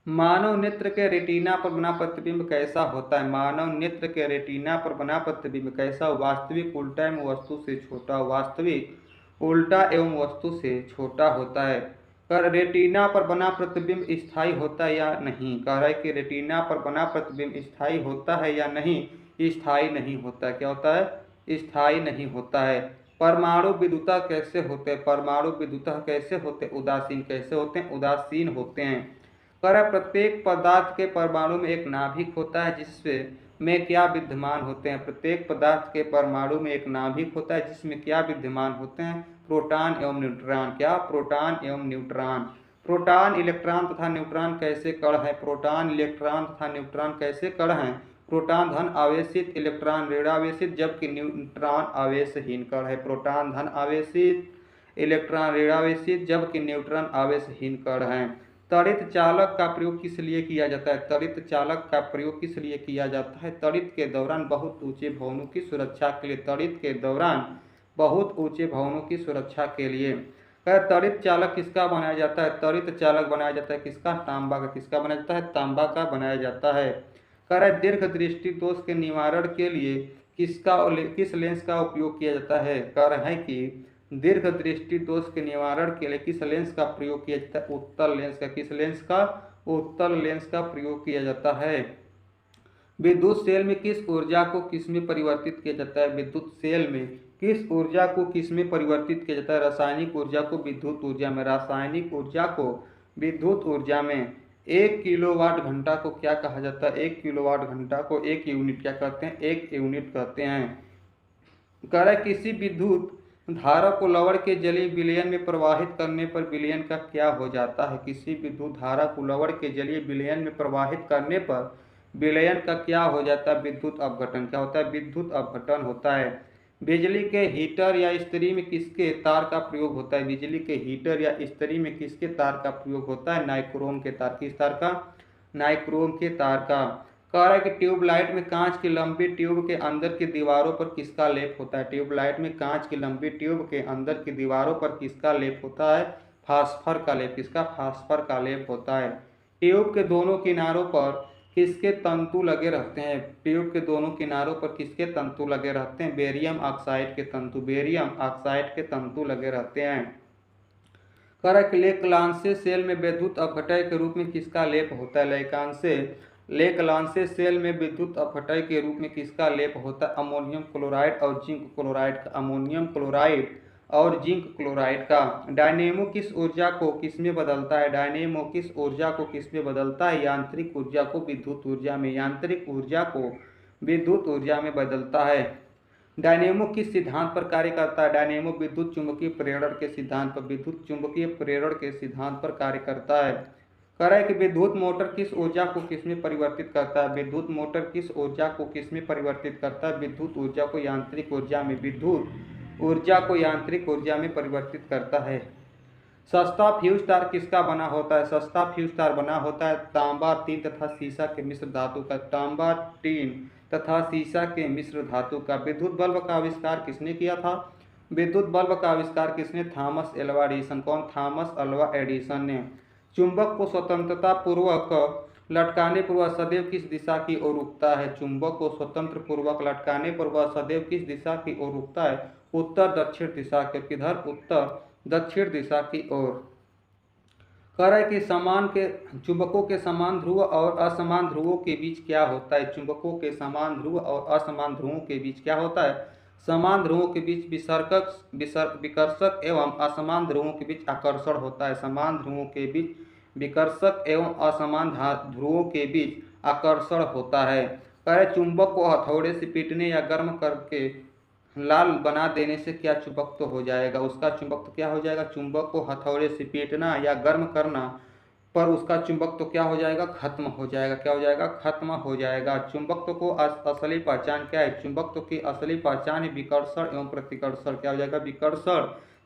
Speaker 1: मानव नेत्र के रेटिना पर बना प्रतिबिंब कैसा होता है? मानव नेत्र के रेटिना पर बना प्रतिबिंब कैसा? वास्तविक, उल्टा एवं वस्तु से छोटा। वास्तविक, उल्टा एवं वस्तु से छोटा होता है। कर रेटिना पर बना प्रतिबिंब स्थायी होता है या नहीं? कह रहा है कि रेटिना पर बना प्रतिबिंब स्थायी होता है या नहीं? स्थायी नहीं होता है। क्या होता है? स्थायी नहीं होता है। परमाणु विद्युतः कैसे होते हैं? परमाणु विद्युतः कैसे होते हैं? उदासीन। कैसे होते हैं? उदासीन होते हैं। कर प्रत्येक पदार्थ के परमाणु में एक नाभिक होता है जिसमें क्या विद्यमान होते हैं? प्रत्येक पदार्थ के परमाणु में एक नाभिक होता है जिसमें क्या विद्यमान होते हैं? प्रोटॉन एवं न्यूट्रॉन। क्या? प्रोटॉन एवं न्यूट्रॉन। प्रोटॉन, इलेक्ट्रॉन तथा न्यूट्रॉन कैसे कण हैं? प्रोटॉन, इलेक्ट्रॉन तथा न्यूट्रॉन कैसे कण हैं? प्रोटॉन धन आवेशित, इलेक्ट्रॉन ऋण आवेशित, जबकि न्यूट्रॉन आवेशहीन कण है। प्रोटॉन धन आवेशित, इलेक्ट्रॉन ऋण आवेशित, जबकि न्यूट्रॉन आवेशहीन कण है। त्वरित चालक का प्रयोग किस लिए किया जाता है? त्वरित चालक का प्रयोग किस लिए किया जाता है? त्वरित के दौरान बहुत ऊंचे भवनों की सुरक्षा के लिए। त्वरित के दौरान बहुत ऊंचे भवनों की सुरक्षा के लिए। त्वरित चालक किसका बनाया जाता है? त्वरित चालक बनाया जाता है किसका? तांबा का। किसका बनाया जाता है? तांबा का बनाया जाता है। दीर्घ दृष्टि दोष के निवारण के लिए किस लेंस का उपयोग किया जाता है? कह रहे हैं कि दीर्घ दृष्टि दोष के निवारण के लिए किस लेंस का प्रयोग किया जाता है? उत्तल लेंस का। किस लेंस का? उत्तल लेंस का प्रयोग किया जाता है। विद्युत सेल में किस ऊर्जा को किसमें परिवर्तित किया जाता है? विद्युत सेल में किस ऊर्जा को किसमें परिवर्तित किया जाता है? रासायनिक ऊर्जा को विद्युत ऊर्जा में। रासायनिक ऊर्जा को विद्युत ऊर्जा में। 1 किलोवाट घंटा को क्या कहा जाता है? 1 किलोवाट घंटा को एक यूनिट क्या कहते हैं? एक यूनिट कहते हैं। कह रहा है किसी विद्युत धारा को लवण के जलीय विलयन में प्रवाहित करने पर विलयन का क्या हो जाता है? किसी विद्युत धारा को लवण के जलीय विलयन में प्रवाहित करने पर विलयन का क्या हो जाता है? विद्युत अपघटन। क्या होता है? विद्युत अपघटन होता है। बिजली के हीटर या इस्त्री में किसके तार का प्रयोग होता है? बिजली के हीटर या इस्त्री में किसके तार का प्रयोग होता है? नाइक्रोम के तार। किस तार का? नाइक्रोम के तार का। कह रहा है कि ट्यूबलाइट में कांच की लंबी ट्यूब के अंदर की दीवारों पर किसका लेप होता है? ट्यूबलाइट में कांच की लंबी ट्यूब के अंदर की दीवारों पर किसका लेप होता है? फास्फर का लेप। किसका? फास्फर का लेप होता है। ट्यूब के दोनों किनारों पर किसके तंतु लगे रहते हैं? ट्यूब के दोनों किनारों पर किसके तंतु लगे रहते हैं? बेरियम ऑक्साइड के तंतु। बेरियम ऑक्साइड के तंतु लगे रहते हैं। लेकलांसे सेल में विद्युत अपघटय के रूप में किसका लेप होता है? लेकलांसे सेल में विद्युत अपघटय के रूप में किसका लेप होता है? अमोनियम क्लोराइड और जिंक क्लोराइड का। अमोनियम क्लोराइड और जिंक क्लोराइड का। डायनेमो किस ऊर्जा को किसमें बदलता है? डायनेमो किस ऊर्जा को किसमें बदलता है? यांत्रिक ऊर्जा को विद्युत ऊर्जा में। यांत्रिक ऊर्जा को विद्युत ऊर्जा में बदलता है। डायनेमो किस सिद्धांत पर कार्य करता है? डायनेमो विद्युत चुंबकीय प्रेरण के सिद्धांत पर। विद्युत चुंबकीय प्रेरण के सिद्धांत पर कार्य करता है। कह रहा है कि विद्युत मोटर किस ऊर्जा को किसमें परिवर्तित करता है? विद्युत मोटर किस ऊर्जा को किसमें परिवर्तित करता है? विद्युत ऊर्जा को यांत्रिक ऊर्जा में। विद्युत ऊर्जा को यांत्रिक ऊर्जा में परिवर्तित करता है। सस्ता फ्यूज तार किसका बना होता है? सस्ता फ्यूज तार बना होता है तांबा, टीन तथा सीसा के मिश्र धातु का। तांबा, टीन तथा सीसा के मिश्र धातु का। विद्युत बल्ब का आविष्कार किसने किया था? विद्युत बल्ब का आविष्कार किसने? Thomas Alva Edison. कौन? थॉमस एल्वा एडिसन ने। चुंबक को स्वतंत्रता पूर्वक लटकाने पर वह सदैव किस दिशा की ओर रुकता है? चुंबक को स्वतंत्र पूर्वक लटकाने पर वह सदैव किस दिशा की ओर रुकता है? उत्तर दक्षिण दिशा के। किधर? उत्तर दक्षिण दिशा की ओर। कह रहा है कि समान के चुंबकों के समान ध्रुव और असमान ध्रुवों के बीच क्या होता है? चुंबकों के समान ध्रुव और असमान ध्रुवों के बीच क्या होता है? समान ध्रुवों के बीच विकर्षक एवं असमान ध्रुवों के बीच आकर्षण होता है। समान ध्रुवों के बीच विकर्षक एवं असमान ध्रुवों के बीच आकर्षण होता है। कह रहे चुंबक को हथौड़े से पीटने या गर्म करके लाल बना देने से क्या चुंबक तो हो जाएगा? उसका चुंबक तो क्या हो जाएगा? चुंबक को हथौड़े से पीटना या गर्म करना पर उसका चुंबक तो क्या हो जाएगा? खत्म हो जाएगा। क्या हो जाएगा? खत्म हो जाएगा। चुंबकत्व को असली पहचान क्या है? चुंबकत्व की असली पहचान है विकर्षण एवं प्रतिकर्षण। क्या हो जाएगा? विकर्षण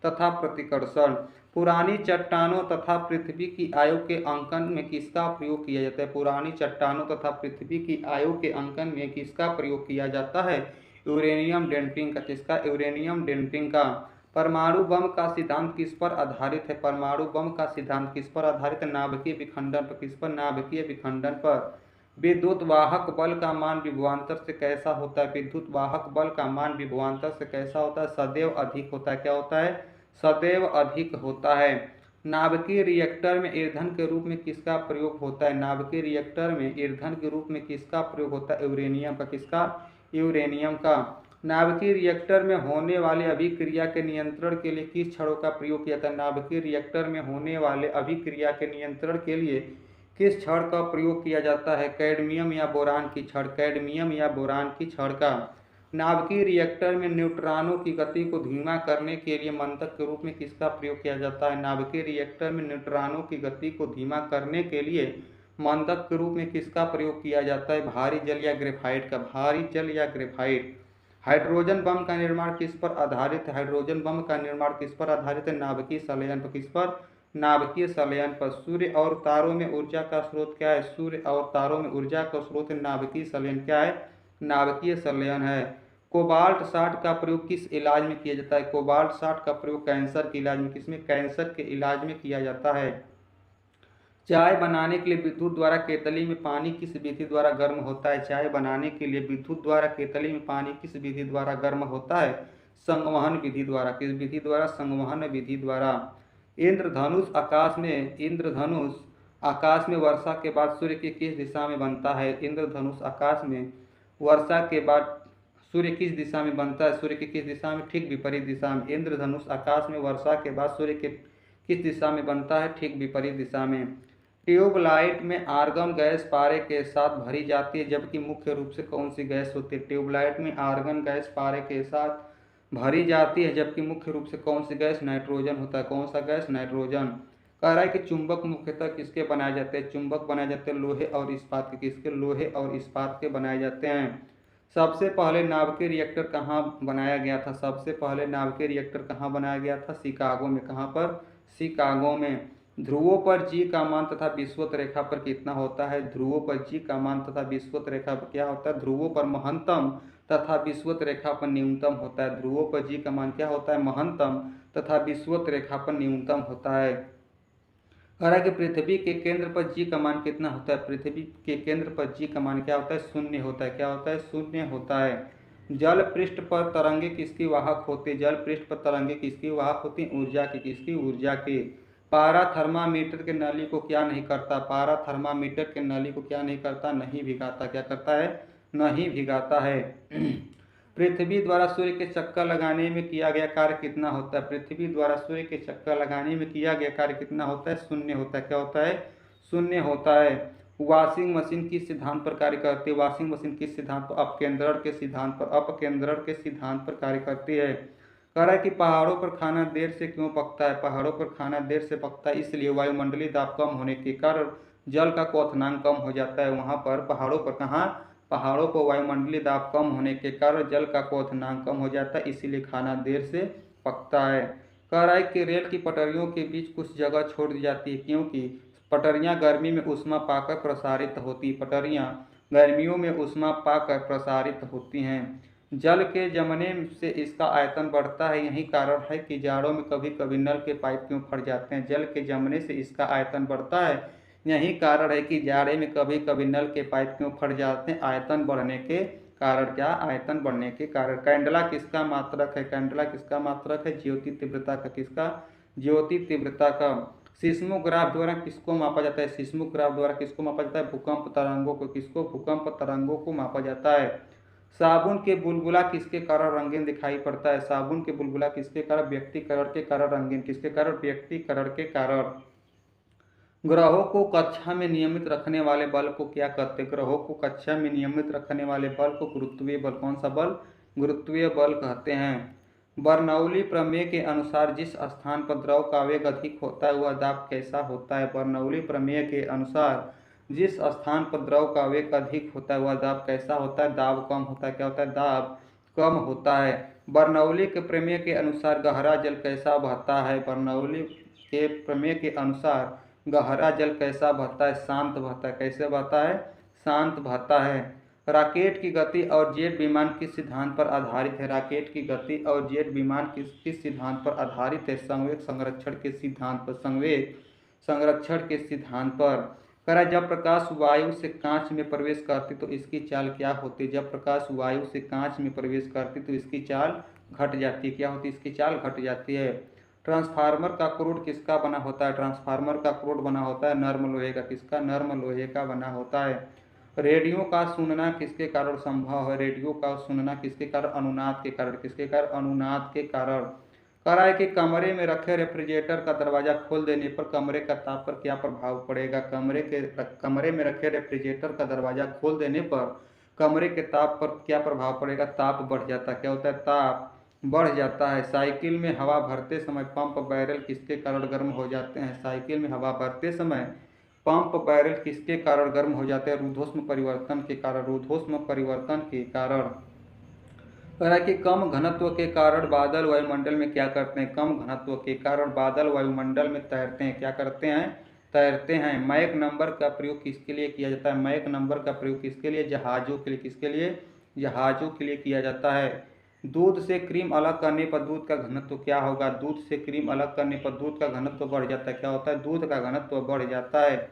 Speaker 1: तथा प्रतिकर्षण। पुरानी चट्टानों तथा पृथ्वी की आयु के अंकन में किसका प्रयोग किया जाता है? पुरानी चट्टानों तथा पृथ्वी की आयु के अंकन में किसका प्रयोग किया जाता है? यूरेनियम डेटिंग का। किसका? यूरेनियम डेटिंग का। परमाणु बम का सिद्धांत किस पर आधारित है? परमाणु बम का सिद्धांत किस पर आधारित है? नाभिकीय विखंडन पर। किस पर? नाभिकीय विखंडन पर। विद्युत वाहक बल का मान विभवांतर से कैसा होता है? विद्युत वाहक बल का मान विभवांतर से कैसा होता है? सदैव अधिक होता है। क्या होता है? सदैव अधिक होता है। नाभिकीय रिएक्टर में ईंधन के रूप में किसका प्रयोग होता है? नाभिकीय रिएक्टर में ईंधन के रूप में किसका प्रयोग होता है? यूरेनियम का। किसका? यूरेनियम का। नाभिकीय रिएक्टर में होने वाले अभिक्रिया के नियंत्रण के लिए किस छड़ों का प्रयोग किया जाता है? नाभिकीय रिएक्टर में होने वाले अभिक्रिया के नियंत्रण के लिए किस छड़ का प्रयोग किया जाता है? कैडमियम या बोरान की छड़। कैडमियम या बोरान की छड़ का। नाभिकीय रिएक्टर में न्यूट्रॉनों की गति को धीमा करने के लिए मंदक के रूप में किसका प्रयोग किया जाता है? नाभिकीय रिएक्टर में न्यूट्रॉनों की गति को धीमा करने के लिए मंदक के रूप में किसका प्रयोग किया जाता है? भारी जल या ग्रेफाइट का? भारी जल या ग्रेफाइट। हाइड्रोजन बम का निर्माण किस पर आधारित है? हाइड्रोजन बम का निर्माण किस पर आधारित है? नाभिकीय संलयन पर। किस पर? नाभिकीय संलयन पर। सूर्य और तारों में ऊर्जा का स्रोत क्या है? सूर्य और तारों में ऊर्जा का स्रोत नाभिकीय संलयन क्या है? नाभिकीय संलयन है। कोबाल्ट 60 का प्रयोग किस इलाज में किया जाता है? कोबाल्ट 60 का प्रयोग कैंसर के इलाज में, किसमें? कैंसर के इलाज में किया जाता है। चाय बनाने के लिए विद्युत द्वारा केतली में पानी किस विधि द्वारा गर्म होता है? चाय बनाने के लिए विद्युत द्वारा केतली में पानी किस विधि द्वारा गर्म होता है? संवहन विधि द्वारा। किस विधि द्वारा? संवहन विधि द्वारा। इंद्रधनुष आकाश में वर्षा के बाद सूर्य की किस दिशा में बनता है? इंद्रधनुष आकाश में वर्षा के बाद सूर्य किस दिशा में बनता है? सूर्य की किस दिशा में? ठीक विपरीत दिशा में। इंद्रधनुष आकाश में वर्षा के बाद सूर्य के किस दिशा में बनता है? ठीक विपरीत दिशा में। ट्यूबलाइट में आर्गन गैस पारे के साथ भरी जाती है, जबकि मुख्य रूप से कौन सी गैस होती है? ट्यूबलाइट में आर्गन गैस पारे के साथ भरी जाती है, जबकि मुख्य रूप से कौन सी गैस? नाइट्रोजन होता है। कौन सा गैस? नाइट्रोजन। कह रहा है कि चुंबक मुख्यतः किसके बनाए जाते हैं? चुंबक बनाए जाते हैं लोहे और इस्पात के। किसके? लोहे और इस्पात के बनाए जाते हैं। सबसे पहले नाभिकीय रिएक्टर कहाँ बनाया गया था? सबसे पहले नाभिकीय रिएक्टर कहाँ बनाया गया था? शिकागो में। कहाँ पर? शिकागो में। ध्रुवों पर जी का मान तथा विषुवत रेखा पर कितना होता है? ध्रुवों पर जी का मान तथा विषुवत रेखा पर क्या होता है? ध्रुवों पर महत्तम तथा विषुवत रेखा पर न्यूनतम होता है। ध्रुवों पर जी का मान क्या होता है? महत्तम तथा विषुवत रेखा पर न्यूनतम होता है। कह रहा है कि पृथ्वी के केंद्र पर जी का मान कितना होता है? पृथ्वी के केंद्र पर जी का मान क्या होता है? शून्य होता है। क्या होता है? शून्य होता है। जल पृष्ठ पर तरंगे किसकी वाहक होती है? जल पृष्ठ पर तरंगे किसकी वाहक होती है? ऊर्जा की। किसकी? ऊर्जा की। पारा थर्मामीटर के नली को क्या नहीं करता? पारा थर्मामीटर के नली को क्या नहीं करता? नहीं भिगाता। क्या करता है? नहीं भिगाता है। पृथ्वी द्वारा सूर्य के चक्कर लगाने में किया गया कार्य कितना होता है? पृथ्वी द्वारा सूर्य के चक्कर लगाने में किया गया कार्य कितना होता है? शून्य होता है। क्या होता है? शून्य होता है। वॉशिंग मशीन किस सिद्धांत पर कार्य करती है? वॉशिंग मशीन किस सिद्धांत पर? अपकेंद्रण के सिद्धांत पर। अपकेंद्रण के सिद्धांत पर कार्य करती है। कह रहा है कि पहाड़ों पर खाना देर से क्यों पकता है? पहाड़ों पर खाना देर से पकता है इसलिए वायुमंडलीय दाब कम होने के कारण जल का क्वथनांक कम हो जाता है। वहाँ पर पहाड़ों पर, कहाँ? पहाड़ों पर वायुमंडलीय दाब कम होने के कारण जल का क्वथनांक कम हो जाता है, इसीलिए खाना देर से पकता है। कह रहा है कि रेल की पटरियों के बीच कुछ जगह छोड़ दी जाती है, क्योंकि पटरियां गर्मी में ऊष्मा पाकर प्रसारित होती। पटरियां गर्मियों में ऊष्मा पाकर प्रसारित होती हैं। जल के जमने से इसका आयतन बढ़ता है, यही कारण है कि जाड़ों में कभी कभी नल के पाइप क्यों फट जाते हैं? जल के जमने से इसका आयतन बढ़ता है, यही कारण है कि जाड़े में कभी कभी नल के पाइप क्यों फट जाते हैं? आयतन बढ़ने के कारण। क्या? आयतन बढ़ने के कारण। कैंडला किसका मात्रक है? कैंडला किसका मात्रक है? ज्योति तीव्रता का। किसका? ज्योति तीव्रता का। सिस्मोग्राफ द्वारा किसको मापा जाता है? सिस्मोग्राफ द्वारा किसको मापा जाता है? भूकंप तरंगों को। किसको? भूकंप तरंगों को मापा जाता है। साबुन के बुलबुला किसके कारण रंगीन दिखाई पड़ता है? साबुन के बुलबुला किसके कारण? व्यक्तिकरण के कारण रंगीन। किसके कारण? व्यक्तिकरण के कारण। ग्रहों को कक्षा में नियमित रखने वाले बल को क्या कहते हैं? ग्रहों को कक्षा में नियमित रखने वाले बल को गुरुत्वीय बल। कौन सा बल? गुरुत्वीय बल कहते हैं। बर्नौली प्रमेय के अनुसार जिस स्थान पर द्रव का वेग अधिक होता है वह दाब कैसा होता है? बर्नौली प्रमेय के अनुसार जिस स्थान पर द्रव का वेग अधिक होता है वह दाब कैसा होता है? दाब कम होता है। क्या होता है? दाब कम होता है। बर्नौली के प्रमेय के अनुसार गहरा जल कैसा बहता है? बर्नौली के प्रमेय के अनुसार गहरा जल कैसा बहता है? शांत बहता है। कैसे बहता है? शांत बहता है। रॉकेट की गति और जेट विमान किस सिद्धांत पर आधारित है? रॉकेट की गति और जेट विमान किस सिद्धांत पर आधारित है? संवेग संरक्षण के सिद्धांत पर। संवेग संरक्षण के सिद्धांत पर। कह जब प्रकाश वायु से कांच में प्रवेश करती तो इसकी चाल क्या होती? जब प्रकाश वायु से कांच में प्रवेश करती तो इसकी चाल घट जाती है। क्या होती है? इसकी चाल घट जाती है। ट्रांसफार्मर का क्रोड किसका बना होता है? ट्रांसफार्मर का क्रोड बना होता है नर्म लोहे का। किसका? नर्म लोहे का बना होता है। रेडियो का सुनना किसके कारण संभव है? रेडियो का सुनना किसके कारण? अनुनाद के कारण। किसके कारण? अनुनाद के कारण। कह रहा है कि कमरे में रखे रेफ्रिजरेटर का दरवाजा खोल देने पर कमरे का ताप पर क्या प्रभाव पड़ेगा? कमरे में रखे रेफ्रिजरेटर का दरवाजा खोल देने पर कमरे के ताप पर क्या प्रभाव पड़ेगा? ताप बढ़ जाता है। क्या होता है? ताप बढ़ जाता है। साइकिल में हवा भरते समय पंप बैरल किसके कारण गर्म हो जाते हैं? साइकिल में हवा भरते समय पंप बैरल किसके कारण गर्म हो जाते हैं? रुद्धोष्म परिवर्तन के कारण। रुद्धोष्म परिवर्तन के कारण। कह रहा है कि कम घनत्व के कारण बादल वायुमंडल में क्या करते हैं? कम घनत्व के कारण बादल वायुमंडल में तैरते हैं। क्या करते हैं? तैरते हैं। मैक नंबर का प्रयोग किसके लिए किया जाता है? मैक नंबर का प्रयोग किसके लिए? जहाजों के लिए। किसके लिए? जहाजों के लिए किया जाता है। दूध से क्रीम अलग करने पर दूध का घनत्व क्या होगा? दूध से क्रीम अलग करने पर दूध का घनत्व बढ़ जाता है। क्या होता है? दूध का घनत्व बढ़ जाता है।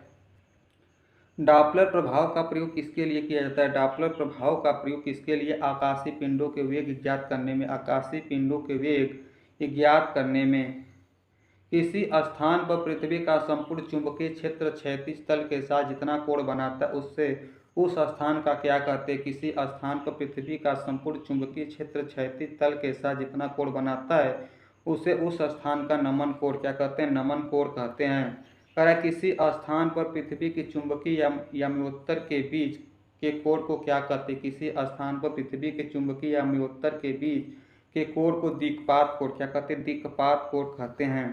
Speaker 1: डॉपलर प्रभाव का प्रयोग किसके लिए किया जाता है? डॉपलर प्रभाव का प्रयोग किसके लिए? आकाशीय पिंडों के वेग ज्ञात करने में। आकाशीय पिंडों के वेग ज्ञात करने में। किसी स्थान पर पृथ्वी का संपूर्ण चुंबकीय क्षेत्र क्षैतिज तल के साथ जितना कोण बनाता है उससे उस स्थान का क्या कहते हैं? किसी स्थान पर पृथ्वी का संपूर्ण चुंबकीय क्षेत्र क्षैतिज तल के साथ जितना कोण बनाता है उसे उस स्थान का नमन कोण क्या कहते हैं? नमन कोण कहते हैं। कह रहा है किसी स्थान पर पृथ्वी की चुंबकीय या मृत्तर के बीच के कोण को क्या कहते हैं? किसी स्थान पर पृथ्वी के चुंबकीय या मृत्तर के बीच के कोण को दिक्पात कोण क्या कहते हैं? दिक्पात कोण कहते हैं।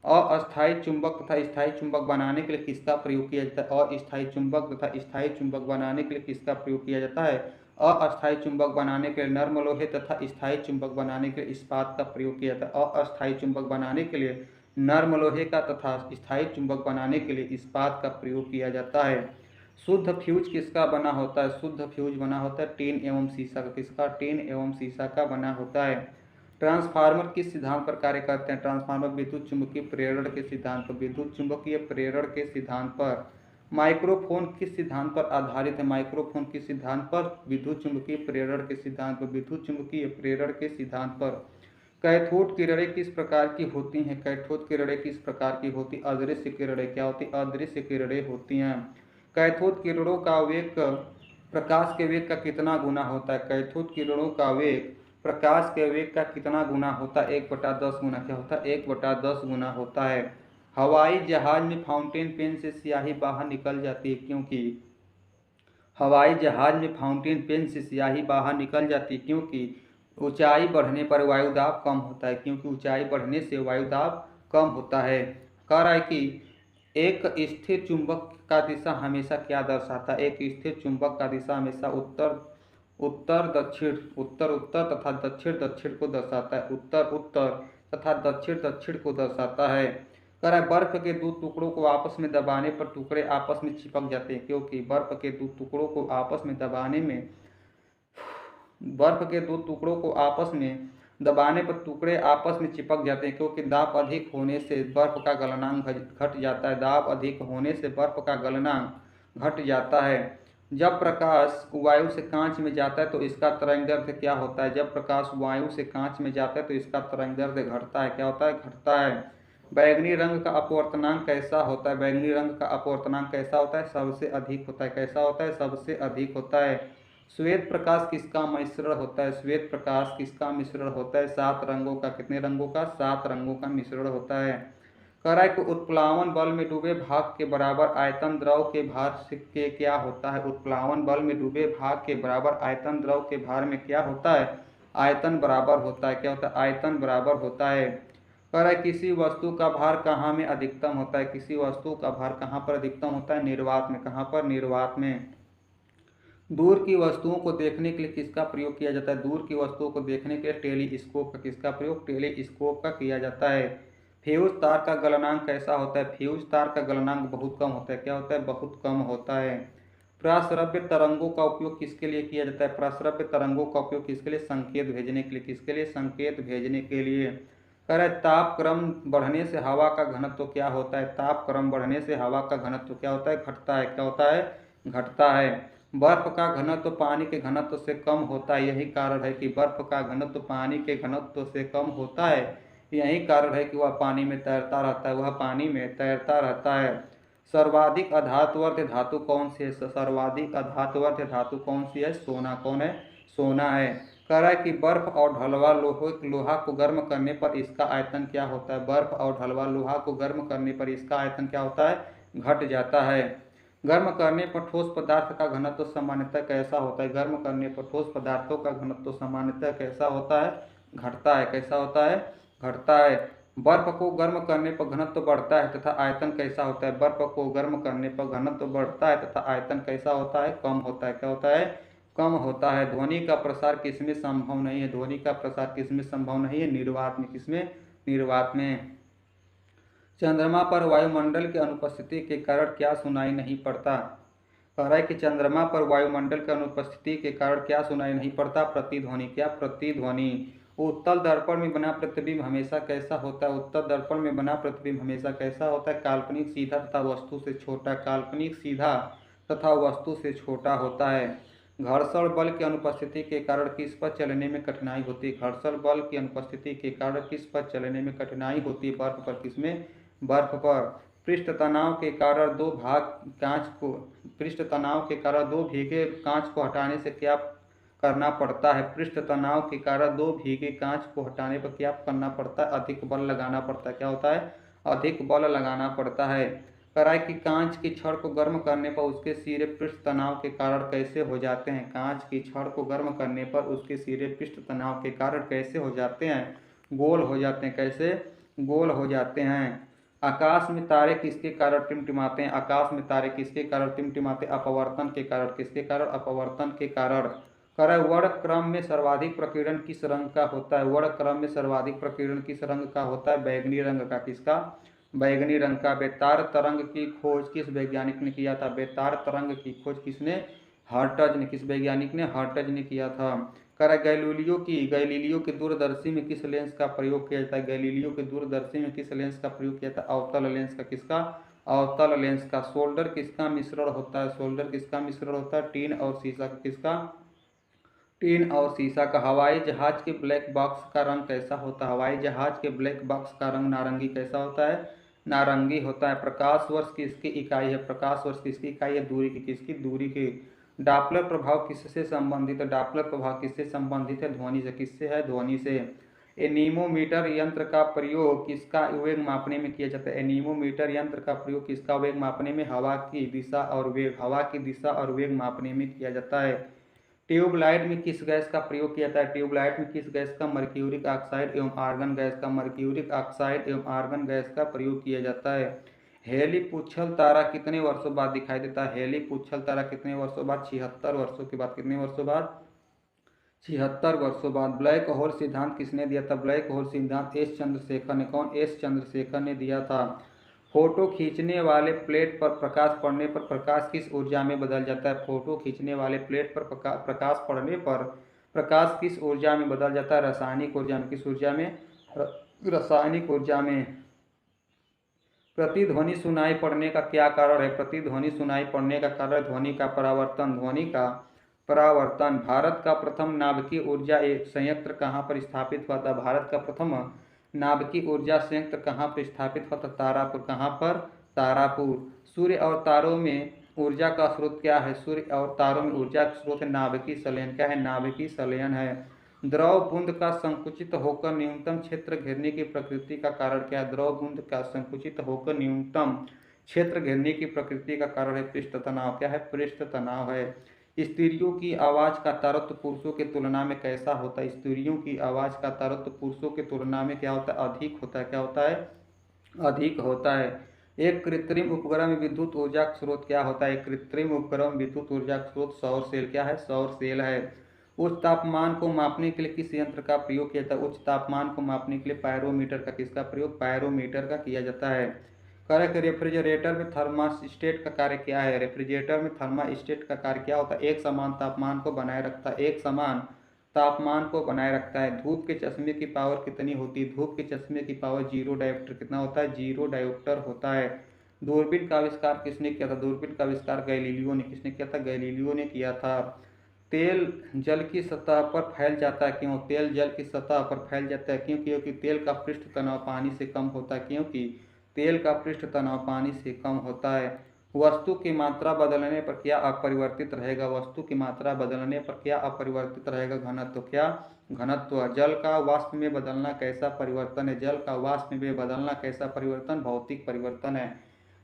Speaker 1: अस्थायी चुंबक तथा स्थायी चुंबक बनाने के लिए किसका प्रयोग किया जाता है? अस्थायी चुंबक तथा स्थायी चुंबक बनाने के लिए किसका प्रयोग किया जाता है? अस्थायी चुंबक बनाने के लिए नर्म लोहे तथा स्थायी चुंबक बनाने के लिए इस्पात का प्रयोग किया जाता है। अस्थायी चुंबक बनाने के लिए नर्म लोहे का तथा स्थायी चुंबक बनाने के लिए इस्पात का प्रयोग किया जाता है। शुद्ध फ्यूज किसका बना होता है? शुद्ध फ्यूज बना होता है टीन एवं सीसा का। किसका? टीन एवं सीसा का बना होता है। ट्रांसफार्मर किस सिद्धांत पर कार्य करते हैं? ट्रांसफार्मर विद्युत चुंबकीय प्रेरण के सिद्धांत पर। विद्युत चुंबकीय प्रेरण के सिद्धांत पर। माइक्रोफोन किस सिद्धांत पर आधारित है? माइक्रोफोन किस सिद्धांत पर? विद्युत चुंबकीय प्रेरण के सिद्धांत पर। विद्युत चुंबकीय प्रेरण के सिद्धांत पर। कैथोड किरणें किस प्रकार की होती हैं? कैथोड किरणें किस प्रकार की होती? अदृश्य किरणें। क्या होती? अदृश्य किरणें होती हैं। कैथोड किरणों का वेग प्रकाश के वेग का कितना गुना होता है? कैथोड किरणों का वेग प्रकाश के वेग का कितना गुना होता है? 1/10 गुना। क्या होता है? 1/10 गुना होता है। हवाई जहाज में फाउंटेन पेन से स्याही बाहर निकल जाती है क्योंकि हवाई जहाज में फाउंटेन पेन से स्याही बाहर निकल जाती है क्योंकि ऊंचाई बढ़ने पर वायुदाब कम होता है। क्योंकि ऊंचाई बढ़ने से वायुदाब कम होता है। कह रहा है कि एक स्थिर चुंबक का दिशा हमेशा क्या दर्शाता है? एक स्थिर चुंबक का दिशा हमेशा उत्तर उत्तर दक्षिण उत्तर उत्तर तथा दक्षिण दक्षिण को दर्शाता है। उत्तर उत्तर तथा दक्षिण दक्षिण को दर्शाता है। कह रहा है बर्फ के दो टुकड़ों को आपस में दबाने पर टुकड़े आपस में चिपक जाते हैं क्योंकि बर्फ के दो टुकड़ों को आपस में दबाने पर टुकड़े आपस में चिपक जाते हैं क्योंकि दाब अधिक होने से बर्फ का गलनांक घट जाता है। दाब अधिक होने से बर्फ का गलनांक घट जाता है। जब प्रकाश वायु से कांच में जाता है तो इसका तरंगदैर्ध्य क्या होता है? जब प्रकाश वायु से कांच में जाता है तो इसका तरंगदैर्ध्य घटता है। क्या होता है? घटता है। बैंगनी रंग का अपवर्तनांक कैसा होता है? बैंगनी रंग का अपवर्तनांक कैसा होता है? सबसे अधिक होता है। कैसा होता है? सबसे अधिक होता है। श्वेत प्रकाश किसका मिश्रण होता है? श्वेत प्रकाश किसका मिश्रण होता है? 7 रंगों का। कितने रंगों का? 7 रंगों का मिश्रण होता है। कह रहा है कि उत्प्लावन बल में डूबे भाग के बराबर आयतन द्रव के भार के क्या होता है? उत्प्लावन बल में डूबे भाग के बराबर आयतन द्रव के भार में क्या होता है? आयतन बराबर होता है। क्या होता है? आयतन बराबर होता है। कह रहा है किसी वस्तु का भार कहाँ में अधिकतम होता है? किसी वस्तु का भार कहाँ पर अधिकतम होता है? निर्वात में। कहाँ पर? निर्वात में। दूर की वस्तुओं को देखने के लिए किसका प्रयोग किया जाता है? दूर की वस्तुओं को देखने के लिए टेलीस्कोप का। किसका प्रयोग? टेलीस्कोप का किया जाता है। फ्यूज तार का गलनांक कैसा होता है? फ्यूज तार का गलनांक बहुत कम होता है। क्या होता है? बहुत कम होता है। प्रस्रव्य तरंगों का उपयोग किसके लिए किया जाता है? प्रस्रव्य तरंगों का उपयोग किसके लिए? संकेत भेजने के लिए। किसके लिए? संकेत भेजने के लिए। कह रहा है तापक्रम बढ़ने से हवा का घनत्व क्या होता है? तापक्रम बढ़ने से हवा का घनत्व क्या होता है? घटता है। क्या होता है? घटता है। बर्फ का घनत्व पानी के घनत्व से कम होता है। यही कारण है कि बर्फ का घनत्व पानी के घनत्व से कम होता है। यही कारण है कि वह पानी में तैरता रहता है। वह पानी में तैरता रहता है। सर्वाधिक अधातुवर्ध धातु कौन सी है? सर्वाधिक अधातुवर्ध धातु कौन सी है? सोना। कौन है? सोना है। कह रहा है कि बर्फ और ढलवा लोहा को गर्म करने पर इसका आयतन क्या होता है? बर्फ और ढलवा लोहा को गर्म करने पर इसका आयतन क्या होता है? घट जाता है। गर्म करने पर ठोस पदार्थ का घनत्व सामान्यतः कैसा होता है? गर्म करने पर ठोस पदार्थों का घनत्व सामान्यतः कैसा होता है? घटता है। कैसा होता है? घटता है। बर्फ को गर्म करने पर घनत्व बढ़ता है तथा आयतन कैसा होता है? बर्फ को गर्म करने पर घनत्व बढ़ता है तथा आयतन कैसा होता है? कम होता है। क्या होता है? कम होता है। ध्वनि का प्रसार किसमें संभव नहीं है? ध्वनि का प्रसार किसमें संभव नहीं है? निर्वात में। किसमें? निर्वात में। चंद्रमा पर वायुमंडल की अनुपस्थिति के कारण क्या सुनाई नहीं पड़ता? कह रहा है कि चंद्रमा पर वायुमंडल की अनुपस्थिति के कारण क्या सुनाई नहीं पड़ता? प्रतिध्वनि। क्या? प्रतिध्वनि। उत्तल दर्पण में बना प्रतिबिंब हमेशा कैसा होता है? उत्तल दर्पण में बना प्रतिबिंब हमेशा कैसा होता है? काल्पनिक, सीधा तथा वस्तु से छोटा। काल्पनिक, सीधा तथा वस्तु से छोटा होता है। घर्षण बल की अनुपस्थिति के कारण किस पर चलने में कठिनाई होती है? घर्षण बल की अनुपस्थिति के कारण किस पर चलने में कठिनाई होती है? बर्फ पर। किसमें? बर्फ पर। पृष्ठ तनाव के कारण दो भीगे कांच को हटाने से क्या करना पड़ता है? पृष्ठ तनाव के कारण दो भीगे कांच को हटाने पर क्या करना पड़ता है? अधिक बल लगाना पड़ता है। क्या होता है? अधिक बल लगाना पड़ता है। कराई की कांच की छड़ को गर्म करने पर उसके सिरे पृष्ठ तनाव के कारण कैसे हो जाते हैं? कांच की छड़ को गर्म करने पर उसके सिरे पृष्ठ तनाव के कारण कैसे हो जाते हैं? गोल हो जाते हैं। कैसे? गोल हो जाते हैं। आकाश में तारे किसके कारण टिमटिमाते हैं? आकाश में तारे किसके कारण टिमटिमाते? अपवर्तन के कारण। किसके कारण? अपवर्तन के कारण। कर वर्ण क्रम में सर्वाधिक प्रकीर्णन किस रंग का होता है? वर्ण क्रम में सर्वाधिक प्रकीर्णन किस रंग का होता है? बैगनी रंग का। किसका? बैगनी रंग का। बेतार तरंग की खोज किस वैज्ञानिक ने किया था? बेतार तरंग की खोज किसने? हर्ट्ज ने। किस वैज्ञानिक ने? हर्ट्ज ने किया था। कर गैलीलियो की दूरदर्शी में किस लेंस का प्रयोग किया जाता है? गैलीलियो की दूरदर्शी में किस लेंस का प्रयोग किया जाता है? अवतल लेंस का। किसका? अवतल लेंस का। सोल्डर किसका मिश्रण होता है? सोल्डर किसका मिश्रण होता है? टीन और सीसा का। किसका? टीन और सीसा का। हवाई जहाज के ब्लैक बॉक्स का रंग कैसा होता है? हवाई जहाज के ब्लैक बॉक्स का रंग नारंगी कैसा होता है? नारंगी होता है। प्रकाश वर्ष किसकी इकाई है? प्रकाश वर्ष किसकी इकाई है? दूरी की। किसकी? दूरी की। डॉपलर प्रभाव किससे संबंधित है? डॉपलर प्रभाव किससे संबंधित है? ध्वनि से। किससे है? ध्वनि से। एनीमोमीटर यंत्र का प्रयोग किसका वेग मापने में किया जाता है? एनीमोमीटर यंत्र का प्रयोग किसका वेग मापने में? हवा की दिशा और वेग। हवा की दिशा और वेग मापने में किया जाता है। ट्यूबलाइट में किस गैस का प्रयोग किया जाता है? ट्यूबलाइट में किस गैस का? मर्क्यूरिक ऑक्साइड एवं आर्गन गैस का। मर्क्यूरिक ऑक्साइड एवं आर्गन गैस का प्रयोग किया जाता है। हेली पुच्छल तारा कितने वर्षों बाद दिखाई देता है? हेली पुच्छल तारा कितने वर्षों बाद? 76 वर्षों के बाद। कितने वर्षों बाद? 76 वर्षों बाद। ब्लैक होल सिद्धांत किसने दिया था? ब्लैक होल सिद्धांत एस चंद्रशेखर ने। कौन? एस चंद्रशेखर ने दिया था। फोटो खींचने वाले प्लेट पर प्रकाश पड़ने पर प्रकाश किस ऊर्जा में बदल जाता है? फोटो खींचने वाले प्लेट पर प्रकाश पड़ने पर प्रकाश किस ऊर्जा में बदल जाता है? रासायनिक ऊर्जा में। किस ऊर्जा में? रासायनिक ऊर्जा में। प्रतिध्वनि सुनाई पड़ने का क्या कारण है? प्रतिध्वनि सुनाई पड़ने का कारण ध्वनि का परावर्तन। ध्वनि का परावर्तन। भारत का प्रथम नाभिकीय ऊर्जा संयंत्र कहाँ पर स्थापित हुआ था? भारत का प्रथम नाभिकीय ऊर्जा संयंत्र कहाँ पर स्थापित हुआ था? तारापुर। कहाँ पर? तारापुर। सूर्य और तारों में ऊर्जा का स्रोत क्या है? सूर्य और तारों में ऊर्जा का स्रोत नाभिकीय संलयन। क्या है? नाभिकीय संलयन है। द्रव बूंद का संकुचित होकर न्यूनतम क्षेत्र घेरने की प्रकृति का कारण क्या है? द्रव बूंद का संकुचित होकर न्यूनतम क्षेत्र घेरने की प्रकृति का कारण है पृष्ठ तनाव। क्या है? पृष्ठ तनाव है। स्त्रियों की आवाज का तारतम्य पुरुषों की तुलना में कैसा होता है? स्त्रियों की आवाज का तारतम्य पुरुषों की तुलना में क्या होता है? अधिक होता है। क्या होता है? अधिक होता है। एक कृत्रिम उपग्रह में विद्युत ऊर्जा का स्रोत क्या होता है? एक कृत्रिम उपग्रह में विद्युत ऊर्जा का स्रोत सौर सेल। क्या है? सौर सेल है। उच्च तापमान को मापने के लिए किस यंत्र का प्रयोग किया जाता है? उच्च तापमान को मापने के लिए पायरोमीटर का। किसका प्रयोग? पायरोमीटर का किया जाता है। करेक्ट। रेफ्रिजरेटर में थर्मास्टेट का कार्य क्या है? रेफ्रिजरेटर में थर्मास्टेट का कार्य क्या होता है? एक समान तापमान को बनाए रखता है। एक समान तापमान को बनाए रखता है। धूप के चश्मे की पावर कितनी होती है? धूप के चश्मे की पावर 0 डायोप्टर। कितना होता है? 0 डायोप्टर होता है। दूरबीन का आविष्कार किसने किया था? दूरबीन का आविष्कार गैलीलियो ने। किसने किया था? गैलीलियो ने किया था। तेल जल की सतह पर फैल जाता है क्यों? तेल जल की सतह पर फैल जाता है क्यों? क्योंकि तेल का पृष्ठ तनाव पानी से कम होता है। क्योंकि तेल का पृष्ठ तनाव पानी से कम होता है। वस्तु की मात्रा बदलने पर क्या अपरिवर्तित रहेगा? वस्तु की मात्रा बदलने पर क्या अपरिवर्तित रहेगा? घनत्व। क्या? घनत्व। जल का वाष्प में बदलना कैसा परिवर्तन है? जल का वाष्प में बदलना कैसा परिवर्तन? भौतिक परिवर्तन है।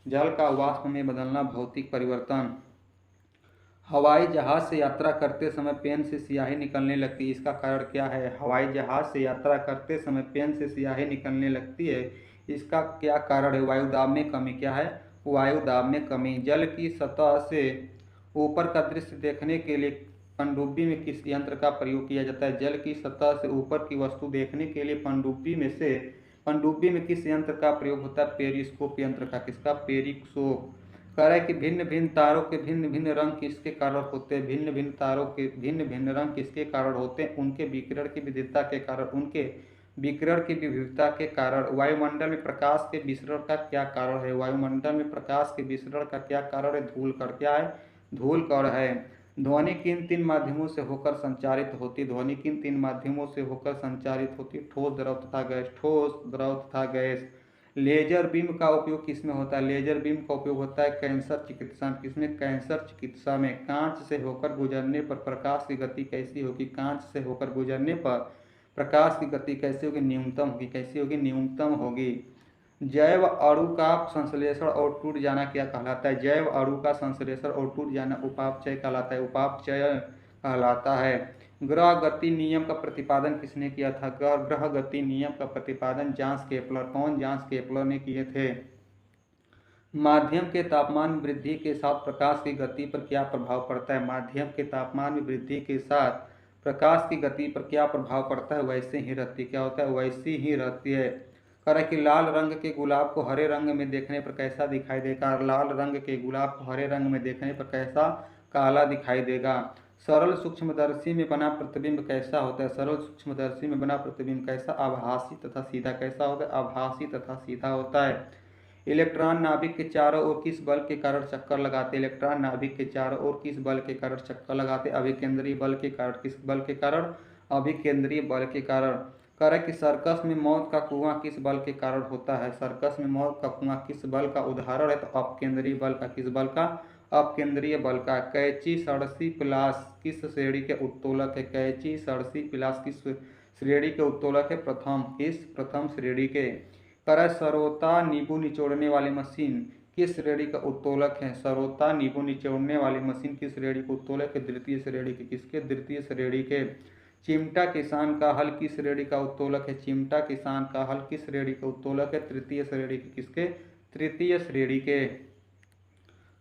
Speaker 1: जल का वाष्प में बदलना भौतिक परिवर्तन। हवाई जहाज से यात्रा करते समय पेन से स्याही निकलने लगती है, इसका कारण क्या है? हवाई जहाज से यात्रा करते समय पेन से स्याही निकलने लगती है, इसका क्या कारण है? वायुदाब में कमी। क्या है? वायुदाब में कमी। जल की सतह से ऊपर का दृश्य देखने के लिए पनडुब्बी में किस यंत्र का प्रयोग किया जाता है? जल की सतह से ऊपर की वस्तु देखने के लिए पनडुब्बी में किस यंत्र का प्रयोग होता है? पेरिस्कोप यंत्र का। किसका? पेरिस्कोप। कह रहा है कि भिन्न भिन्न तारों के भिन्न भिन्न रंग किसके कारण होते हैं? भिन्न भिन्न तारों के भिन्न भिन्न रंग किसके कारण होते हैं? उनके विकिरण की विविधता के कारण। उनके विकिरण की विविधता के कारण। वायुमंडल में प्रकाश के विसरण का क्या कारण है? वायुमंडल में प्रकाश के विसरण का क्या कारण है? धूल कण। क्या है? धूल कण है। ध्वनि किन तीन माध्यमों से होकर संचारित होती? ध्वनि किन तीन माध्यमों से होकर संचारित होती? ठोस, द्रव तथा गैस। ठोस, द्रव तथा गैस। लेजर बीम का उपयोग किसमें होता है? लेजर बीम का उपयोग होता है कैंसर चिकित्सा में। किसमें? कैंसर चिकित्सा में। कांच से होकर गुजरने पर प्रकाश की गति कैसी होगी? कांच से होकर गुजरने पर प्रकाश की गति कैसी होगी? न्यूनतम होगी। कैसी होगी? न्यूनतम होगी। जैव अणु का संश्लेषण और टूट जाना क्या कहलाता है? जैव अणु का संश्लेषण और टूट जाना उपापचय कहलाता है। उपापचय कहलाता है। ग्रह गति नियम का प्रतिपादन किसने किया था? ग्रह गति नियम का प्रतिपादन जांस केपलर। कौन? जांस केपलर ने किए थे। माध्यम के तापमान में वृद्धि के साथ प्रकाश की गति पर क्या प्रभाव पड़ता है? माध्यम के तापमान में वृद्धि के साथ प्रकाश की गति पर क्या प्रभाव पड़ता है? वैसे ही रहती। क्या होता है? वैसी ही रहती है। कह रहा है कि लाल रंग के गुलाब को हरे रंग में देखने पर कैसा दिखाई देगा? लाल रंग के गुलाब को हरे रंग में देखने पर कैसा? काला दिखाई देगा। सरल सूक्ष्मदर्शी में बना प्रतिबिंब कैसा होता है? सरल सूक्ष्मदर्शी में बना प्रतिबिंब कैसा? आभासी तथा सीधा। कैसा होता है? आभासी तथा सीधा होता है। इलेक्ट्रॉन नाभिक के चारों ओर किस बल के कारण चक्कर लगाते? इलेक्ट्रॉन नाभिक के चारों ओर किस बल के कारण चक्कर लगाते? अभिकेंद्रीय बल के कारण। किस बल के कारण? अभिकेंद्रीय बल के कारण। कह रहा है कि सर्कस में मौत का कुआं किस बल के कारण होता है? सर्कस में मौत का कुआं किस बल का उदाहरण है? तो अपकेंद्रीय बल का। किस बल का? अपकेंद्रीय बल का। कैंची सड़सी पिलास किस श्रेणी के उत्तोलक है? कैंची सड़सी पिलास किस श्रेणी के उत्तोलक है? प्रथम। किस? प्रथम श्रेणी के। कर सरोता नींबू निचोड़ने वाली मशीन किस श्रेणी का उत्तोलक है? सरोता नींबू निचोड़ने वाली मशीन किस श्रेणी का उत्तोलक है? द्वितीय श्रेणी के। किसके? द्वितीय श्रेणी के। चिमटा किसान का हल किस श्रेणी का उत्तोलक है? चिमटा किसान का हल किस श्रेणी का उत्तोलक है? तृतीय श्रेणी के। किसके? तृतीय श्रेणी के।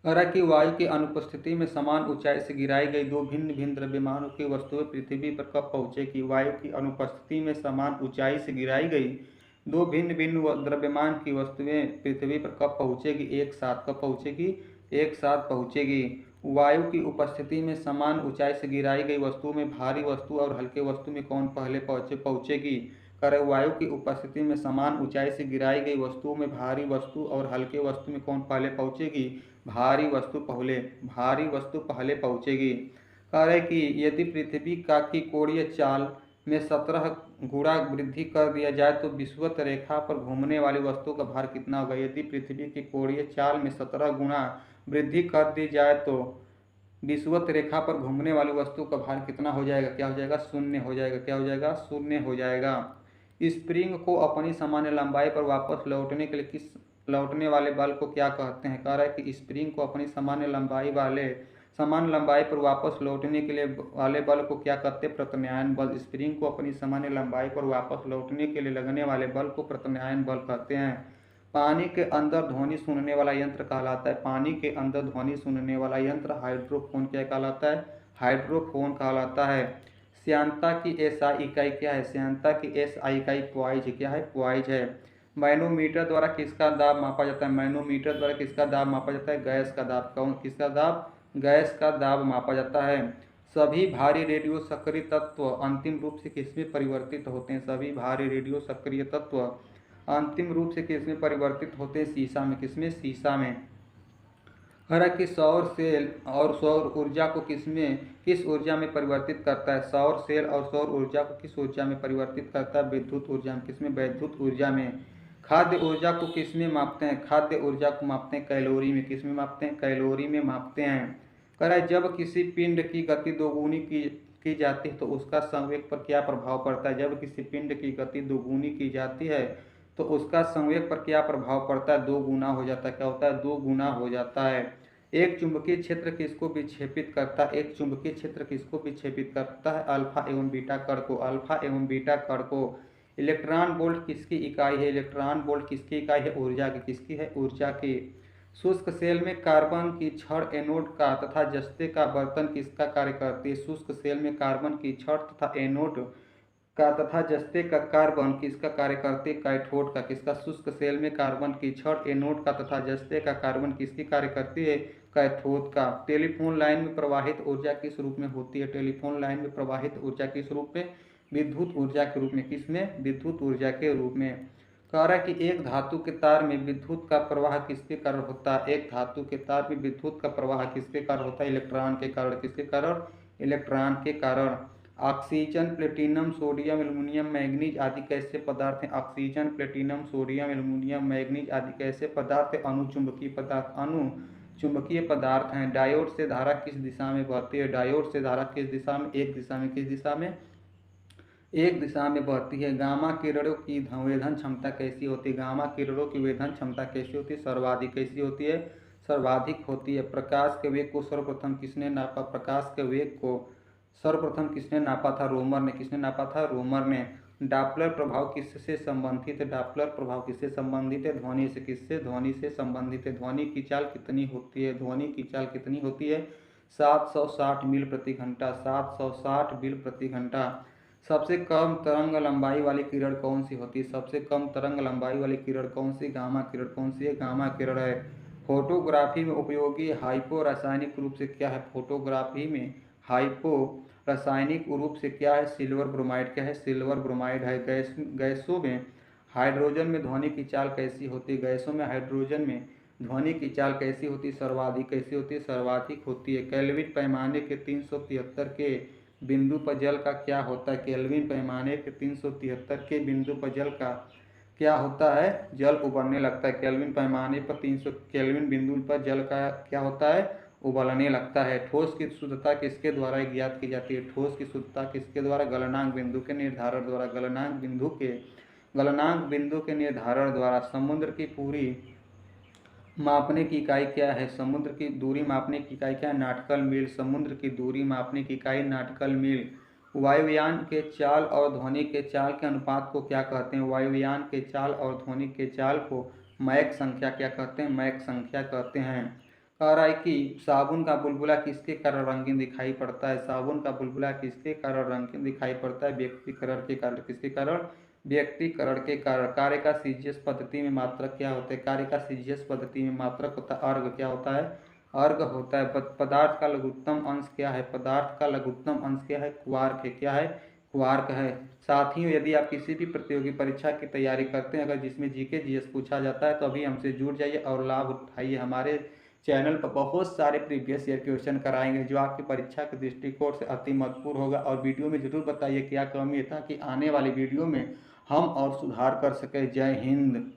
Speaker 1: कि वायु की अनुपस्थिति में समान ऊंचाई से गिराई गई दो भिन्न भिन्न द्रव्यमानों की वस्तुएं पृथ्वी पर कब पहुंचेगी? वायु की अनुपस्थिति में समान ऊंचाई से गिराई गई दो भिन्न भिन्न द्रव्यमान की वस्तुएं पृथ्वी पर कब पहुंचेगी? एक साथ। कब पहुंचेगी? एक साथ पहुंचेगी। वायु की उपस्थिति में समान ऊंचाई से गिराई गई वस्तु में भारी वस्तु और हल्के वस्तु में कौन पहले पहुंचेगी? कर वायु की उपस्थिति में समान ऊंचाई से गिराई गई वस्तुओं में भारी वस्तु और हल्के वस्तु में कौन पहले पहुंचेगी? भारी वस्तु पहले पहुंचेगी। कह रहे कि यदि पृथ्वी का की कोणीय चाल में 17 गुणा वृद्धि कर दिया जाए तो विषुवत रेखा पर घूमने वाली वस्तु का भार कितना होगा? यदि पृथ्वी की कोणीय चाल में 17 गुणा वृद्धि कर दी जाए तो विषुवत रेखा पर घूमने वाली वस्तु का भार कितना हो जाएगा? क्या हो जाएगा? शून्य हो जाएगा। क्या हो जाएगा? शून्य हो जाएगा। स्प्रिंग को अपनी सामान्य लंबाई पर वापस लौटने वाले बल को क्या कहते हैं? कह रहा है कि स्प्रिंग को अपनी समान लंबाई पर वापस लौटने के लिए वाले बल को क्या कहते हैं? प्रत्यानयन बल। स्प्रिंग को अपनी सामान्य लंबाई पर वापस लौटने के लिए लगने वाले बल को प्रत्यानयन बल कहते हैं। पानी के अंदर ध्वनि सुनने वाला यंत्र कहलाता है। पानी के अंदर ध्वनि सुनने वाला यंत्र हाइड्रोफोन क्या कहलाता है? हाइड्रोफोन कहलाता है। श्यानता की एसआई इकाई क्या है? श्यानता की एसआई इकाई प्वाइज। क्या है? प्वाइज है। मैनोमीटर द्वारा किसका दाब मापा जाता है? मैनोमीटर द्वारा किसका दाब मापा जाता है? गैस का दाब। कौन? किसका दाब? गैस का दाब मापा जाता है। सभी भारी रेडियो सक्रिय तत्व अंतिम रूप से किसमें परिवर्तित होते हैं? सभी भारी रेडियो सक्रिय तत्व अंतिम रूप से किसमें परिवर्तित होते हैं? शीशा में। किसमें? शीशा में। हालांकि सौर सेल और सौर ऊर्जा को किस ऊर्जा में परिवर्तित करता है? सौर सेल और सौर ऊर्जा को किस ऊर्जा में परिवर्तित करता है? विद्युत ऊर्जा में। किसमें? विद्युत ऊर्जा में। खाद्य ऊर्जा को किसमें मापते हैं? खाद्य ऊर्जा को मापते हैं कैलोरी में। किसमें मापते हैं? कैलोरी में मापते हैं। कह रहा है जब किसी पिंड की गति दोगुनी की जाती है तो उसका संवेग पर क्या प्रभाव पड़ता है? जब किसी पिंड की गति दोगुनी की जाती है तो उसका संवेग पर क्या प्रभाव पड़ता है? 2 गुना हो जाता है। क्या होता है? 2 गुना हो जाता है। एक चुंबकीय क्षेत्र किसको विक्षेपित करता है? एक चुंबकीय क्षेत्र किसको विक्षेपित करता है? अल्फा एवं बीटा कण को। अल्फा एवं बीटा कण को। इलेक्ट्रॉन वोल्ट किसकी इकाई है? इलेक्ट्रॉन वोल्ट किसकी इकाई है? ऊर्जा की। किसकी है? ऊर्जा की। शुष्क सेल में कार्बन की छड़ एनोड का तथा जस्ते का बर्तन किसका कार्य करती है? शुष्क सेल में कार्बन की छड़ तथा एनोड का तथा जस्ते का कार्बन किसका कार्य करती है? कैथोड का। किसका? शुष्क सेल में कार्बन की छड़ एनोड का तथा जस्ते का कार्बन किसकी कार्य करती है? कैथोड का। टेलीफोन लाइन में प्रवाहित ऊर्जा किस रूप में होती है? टेलीफोन लाइन में प्रवाहित ऊर्जा किस रूप में? विद्युत ऊर्जा के रूप में। किसमें? विद्युत ऊर्जा के रूप में। कह रहा है कि एक धातु के तार में विद्युत का प्रवाह किसके कारण होता है? एक धातु के तार में विद्युत का प्रवाह किसके कारण होता है? इलेक्ट्रॉन के कारण। किसके कारण? इलेक्ट्रॉन के कारण। Oxygen, platinum, sodium, aluminium, manganese आदि कैसे पदार्थ हैं? Oxygen, platinum, sodium, aluminium, manganese आदि कैसे पदार्थ हैं? अणुचुंबकीय पदार्थ। अणुचुंबकीय पदार्थ हैं। डायोड से धारा किस दिशा में बहती है? डायोड से धारा किस दिशा में? एक दिशा में। किस दिशा में? एक दिशा में बहती है। गामा किरणों की वेधन क्षमता कैसी होती है? गामा किरणों की वेधन क्षमता कैसी होती है? सर्वाधिक। कैसी होती है? सर्वाधिक होती है। प्रकाश के वेग को सर्वप्रथम किसने नापा? प्रकाश के वेग को सर्वप्रथम किसने नापा था? रोमर ने। किसने नापा था? रोमर ने। डॉप्लर प्रभाव किससे संबंधित है? डॉप्लर प्रभाव किससे संबंधित है? ध्वनि से। किससे? ध्वनि से संबंधित है। ध्वनि की चाल कितनी होती है? ध्वनि की चाल कितनी होती है? 760 मील प्रति घंटा। 760 मील प्रति घंटा। सबसे कम तरंग लंबाई वाली किरण कौन सी होती है? सबसे कम तरंग लंबाई वाली किरण कौन सी? गामा किरण। कौन सी है? गामा किरण है। फोटोग्राफी में उपयोगी हाइपो रासायनिक रूप से क्या है? फोटोग्राफी में हाइपो रासायनिक रूप से क्या है? Silver bromide. क्या है? सिल्वर ब्रोमाइड है। गैसों में हाइड्रोजन में ध्वनि की चाल कैसी होती है? गैसों में हाइड्रोजन में ध्वनि की चाल कैसी होती है? सर्वाधिक। कैसी होती है? सर्वाधिक होती है। केल्विन पैमाने के 373 के बिंदु पर जल का क्या होता है? केल्विन पैमाने के 373 के बिंदु पर जल का क्या होता है? जल उबलने लगता है। केल्विन पैमाने पर 300 केल्विन बिंदु पर जल का क्या होता है? उबलने लगता है। ठोस की शुद्धता किसके द्वारा ज्ञात की जाती है? ठोस की शुद्धता किसके द्वारा? गलनांक बिंदु के निर्धारण द्वारा। गलनांक बिंदु के निर्धारण द्वारा। समुद्र की पूरी मापने की इकाई क्या है? समुद्र की दूरी मापने की इकाई क्या है? नाटिकल मील। समुद्र की दूरी मापने की इकाई नाटिकल मील। वायुयान के चाल और ध्वनि के चाल के अनुपात को क्या कहते हैं? वायुयान के चाल और ध्वनि के चाल को मैक संख्या क्या कहते हैं? मैक संख्या कहते हैं। कह रहा है कि साबुन का बुलबुला किसके कारण रंगीन दिखाई पड़ता है? साबुन का बुलबुला किसके कारण रंगीन दिखाई पड़ता है? व्यक्तिकरण के कारण। किसके कारण? व्यक्तिकरण के कारण। कार्य का सीजीएस पद्धति में मात्रक क्या होते हैं? कार्य का सीजीएस पद्धति में मात्रक होता है अर्घ। क्या होता है? अर्घ होता है। पदार्थ का लघुत्तम अंश क्या है? पदार्थ का लघुत्तम अंश क्या है? क्वार्क है। क्या है? क्वार्क है। साथियों, यदि आप किसी भी प्रतियोगी परीक्षा की तैयारी करते हैं अगर जिसमें जीके जीएस पूछा जाता है तो अभी हमसे जुड़ जाइए और लाभ उठाइए। हमारे चैनल पर बहुत सारे प्रीवियस ईयर क्वेश्चन कराएंगे जो आपकी परीक्षा के दृष्टिकोण से अति महत्वपूर्ण होगा। और वीडियो में जरूर बताइए क्या कमी है ताकि आने वाली वीडियो में हम और सुधार कर सकें। जय हिंद।